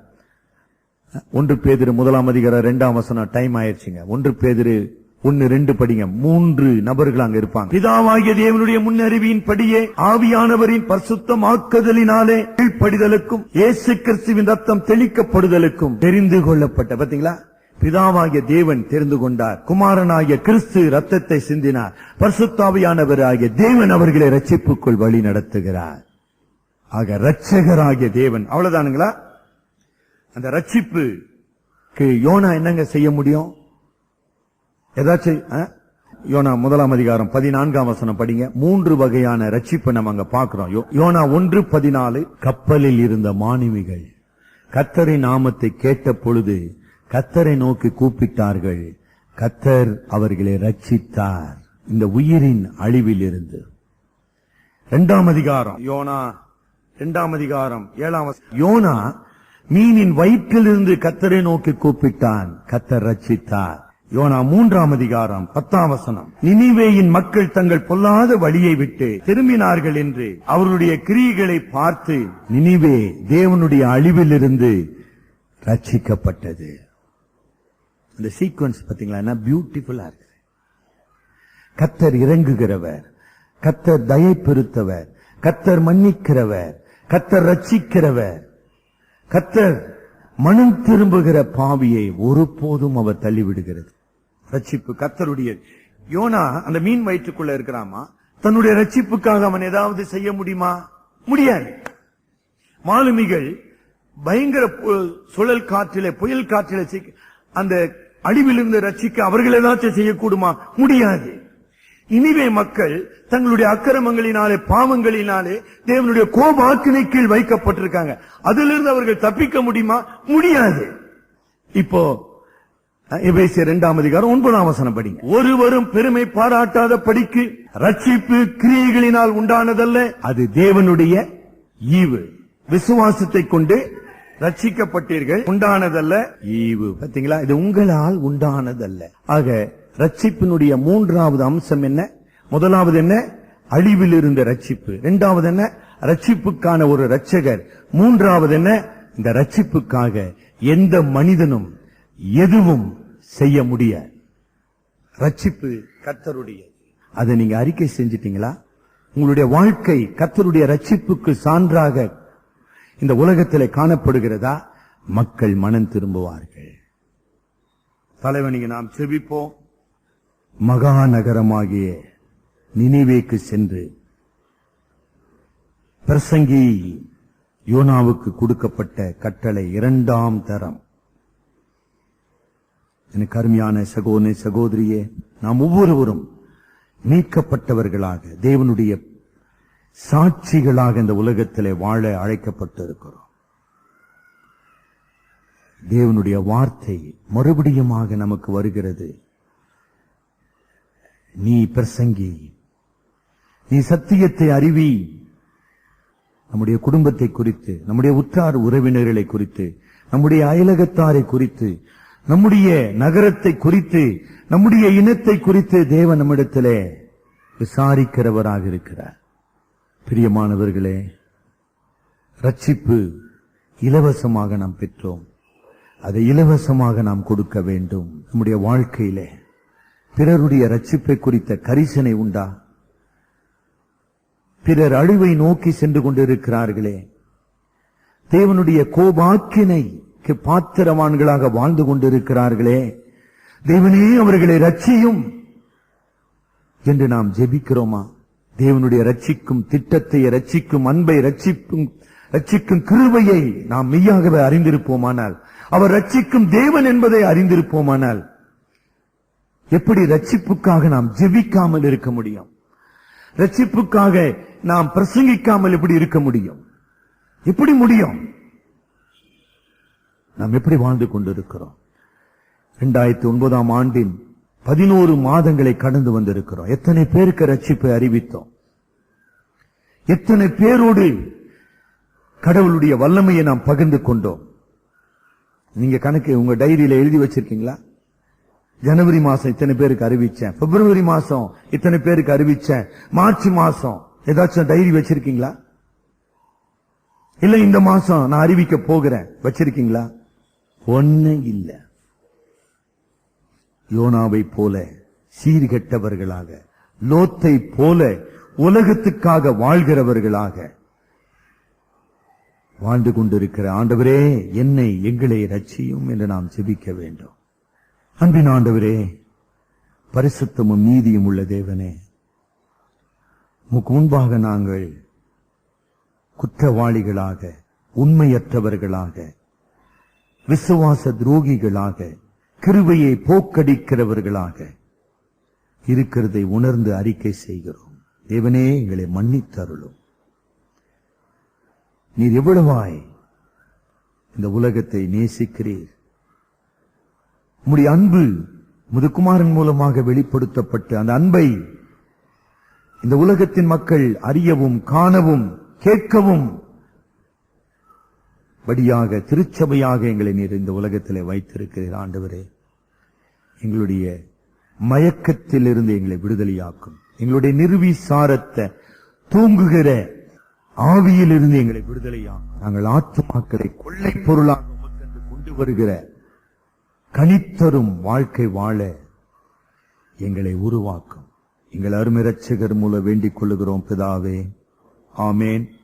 1 பேதுரு 1:2 டைம் ஆயிடுச்சுங்க. 1 பேதுரு 1:2 படிங்க. 3 நபர்கள் அங்க இருப்பாங்க. பிதாவாகிய தேவனுடைய முன்னறிவின் படியே ஆவியானவரின் பரிசுத்தமாக்குதலினாலே கீழ்ப்படிதலுக்கும் இயேசு கிறிஸ்துவின் ரத்தம் தெளிக்கப்படுதலுக்கும் தெரிந்து கொள்ளப்பட்ட. பாத்தீங்களா? பிதாவாகிய தேவன் தெரிந்து கொண்டார், குமாரனாகிய கிறிஸ்து ரத்தத்தை சிந்தினார், பரிசுத்தாவியானவராகிய தேவன் அவர்களை ரட்சிப்புக்குள் வழி நடத்துகிறார். ஆக ரட்சகராகிய தேவன். அவ்வளவுதானுங்களா? அந்த ரட்சிப்புக்கு யோனா என்னங்க செய்ய முடியும்? ஏதாச்சும் யோனா 1:14 படிங்க. 3 வகையான ரட்சிப்பை நம்ம அங்க பாக்குறோம். யோனா 1:14 கப்பலில் இருந்த மாலுமிகள் கர்த்தரின் நாமத்தை கேட்ட பொழுது கர்த்தரை நோக்கி கூப்பிட்டார்கள், கர்த்தர் அவர்களை ரட்சித்தார் இந்த உயிரின் அழிவில் இருந்து. 2 யோனா 2:7 யோனா மீனின் வயிற்றிலிருந்து கர்த்தரை நோக்கி கூப்பிட்டான், கர்த்தர் ரட்சித்தார். யோனா 3:10 நினிவேயின் மக்கள் தங்கள் பொல்லாத வழியை விட்டு திரும்பினார்கள் என்று அவருடைய கிரியைகளை பார்த்து நினிவே தேவனுடைய அழிவிலிருந்து ரட்சிக்கப்பட்டது. இந்த சீக்வன்ஸ் பாத்தீங்களா? என்ன பியூட்டிஃபுல்லா இருக்கு. கர்த்தர் இறங்குகிறவர், கர்த்தர் தயை பெருத்தவர், கர்த்தர் மன்னிக்கிறவர், கர்த்தர் ரட்சிக்கிறவர், கர்த்தர் மனம் திரும்புகிற பாவியை ஒருபோதும் அவர் தள்ளிவிடுகிறது. ரட்சிப்பு கர்த்தருடைய. யோனா அந்த மீன் வயிற்றுக்குள்ள இருக்கிறாமா, தன்னுடைய ரட்சிப்புக்காக அவன் ஏதாவது செய்ய முடியுமா? முடியாது. மாலுமிகள் பயங்கர சுழல் காற்றிலே, புயல் காற்றிலே அந்த அழிவிலிருந்து ரட்சிக்க அவர்கள் ஏதாச்சும் செய்யக்கூடுமா? முடியாது. நினிவே மக்கள் தங்களுடைய அக்கிரமங்களினாலே, பாவங்களினாலே தேவனுடைய கோபாக்கினை கீழ் வைக்கப்பட்டிருக்காங்க. அதிலிருந்து அவர்கள் தப்பிக்க முடியுமா? முடியாது. இப்போ எபேசியர் 2:9 படிங்க. ஒருவரும் பெருமை பாராட்டாத படிக்கு ரட்சிப்பு கிரியைகளினால் உண்டானதல்ல, அது தேவனுடைய ஈவு. விசுவாசத்தை கொண்டு ரட்சிக்கப்பட்டீர்கள், உண்டானதல்ல ஈவு. பாத்தீங்களா? இது உங்களால் உண்டானதல்ல. ஆக ரட்சிப்பினுடைய 3வது அம்சம் என்ன? முதலாவது என்ன? அழிவில் இருந்த ரட்சிப்பு. 2வது என்ன? ரட்சிப்புக்கான ஒரு ரட்சகர். 3வது என்ன? இந்த ரட்சிப்புக்காக எந்த மனிதனும் எதுவும் செய்ய முடியாது. ரட்சிப்பு கர்த்தருடையது. அதை நீங்க அறிக்கை செஞ்சிட்டீங்களா? உங்களுடைய வாழ்க்கை கர்த்தருடைய ரட்சிப்புக்கு சான்றாக இந்த உலகத்திலே காணப்படுகிறதா? மக்கள் மனம் திரும்புவார்கள். தலைவனிங்க நாம் செபிப்போம். மகாநகரமாகிய நினிவேக்கு சென்று பிரசங்கி யோனாவுக்கு கொடுக்கப்பட்ட கட்டளை 2ஆம் தரம். எனக்கு அருமையான சகோதரனே, சகோதரியே, நாம் ஒவ்வொருவரும் மீட்கப்பட்டவர்களாக தேவனுடைய சாட்சிகளாக இந்த உலகத்திலே வாழ அழைக்கப்பட்டிருக்கிறோம். தேவனுடைய வார்த்தை மறுபடியுமாக நமக்கு வருகிறது. நீ பிரசங்கி, நீ சத்தியத்தை அறிவி. நம்முடைய குடும்பத்தை குறித்து, நம்முடைய உற்றார் உறவினர்களை குறித்து, நம்முடைய அயலகத்தாரை குறித்து, நம்முடைய நகரத்தை குறித்து, நம்முடைய இனத்தை குறித்து தேவன் நம்மிடத்திலே விசாரிக்கிறவராக இருக்கிறார். பிரியமானவர்களே, ரட்சிப்பு இலவசமாக நாம் பெற்றோம். அதை இலவசமாக நாம் கொடுக்க வேண்டும். நம்முடைய வாழ்க்கையிலே பிறருடைய ரட்சிப்பை குறித்த கரிசனை உண்டா? பிறர் அழிவை நோக்கி சென்று கொண்டிருக்கிறார்களே, தேவனுடைய கோபாக்கினைக்கு பாத்திரவான்களாக வாழ்ந்து கொண்டிருக்கிறார்களே, தேவனே அவர்களை ரட்சியும் என்று நாம் ஜெபிக்கிறோமா? தேவனுடைய ரட்சிக்கும் திட்டத்தை, ரட்சிக்கும் அன்பை, ரட்சிக்கும் கிருபையை நாம் மெய்யாகவே அறிந்திருப்போமானால், அவர் ரட்சிக்கும் தேவன் என்பதை அறிந்திருப்போமானால், எப்படி ரட்சிப்புக்காக நாம் ஜெபிக்காமல் இருக்க முடியும்? ரட்சிப்புக்காக நாம் பிரசங்கிக்காமல் எப்படி இருக்க முடியும்? எப்படி முடியும்? நாம் எப்படி வாழ்ந்து கொண்டிருக்கிறோம்? 2009 ஆண்டின் 11 மாதங்களை கடந்து வந்திருக்கிறோம். எத்தனை பேருக்கு ரட்சிப்பை அறிவித்தோம்? எத்தனை பேரோடு கடவுளுடைய வல்லமையை நாம் பகிர்ந்து கொண்டோம்? நீங்க கணக்கு உங்க டைரியில எழுதி வச்சிருக்கீங்களா? ஜனவரி மாசம் இத்தனை பேருக்கு அறிவிச்சேன், பிப்ரவரி மாசம் இத்தனை பேருக்கு அறிவிச்சேன், மார்ச் மாசம் ஏதாச்சும் டைரி வச்சிருக்கீங்களா? இல்ல இந்த மாசம் நான் அறிவிக்க போகிறேன் வச்சிருக்கீங்களா? ஒண்ணு இல்ல. யோனாவை போல சீர்கெட்டவர்களாக, லோத்தை போல உலகத்துக்காக வாழ்கிறவர்களாக வாழ்ந்து கொண்டிருக்கிற ஆண்டவரே, எங்களை ரட்சியும் என்று நாம் ஜெபிக்க வேண்டும். அன்பின் ஆண்டவரே, பரிசுத்தமும் நீதியும் உள்ள தேவனே, உமக்கு முன்பாக நாங்கள் குற்றவாளிகளாக, உண்மையற்றவர்களாக, விசுவாச துரோகிகளாக, கிருபையை போக்கடிக்கிறவர்களாக இருக்கிறதை உணர்ந்து அறிக்கை செய்கிறோம். தேவனே, எங்களை மன்னித்தருளும். நீர் எவ்வளவாய் இந்த உலகத்தை நேசிக்கிறீர். உம்முடைய அன்பு முதுகுமாரன் மூலமாக வெளிப்படுத்தப்பட்டு அந்த அன்பை இந்த உலகத்தின் மக்கள் அறியவும், காணவும், கேட்கவும் படியாக திருச்சபையாக எங்களை நீர் இந்த உலகத்திலே வைத்திருக்கிறீர். ஆண்டவரே, எங்களுடைய மயக்கத்திலிருந்து எங்களை விடுதலையாக்கும். எங்களுடைய நிர்விசாரத்தை, தூங்குகிற ஆவியிலிருந்து எங்களை விடுதலையாக்கும். நாங்கள் ஆத்துமாக்களை கொள்ளை பொருளாக உமக்கென்று கொண்டு வருகிற கனித்தரும் வாழ்க்கை வாழ எங்களை உருவாக்கும். எங்கள் அருமை இரட்சகர் மூலம் வேண்டிக் கொள்ளுகிறோம் பிதாவே. ஆமேன்.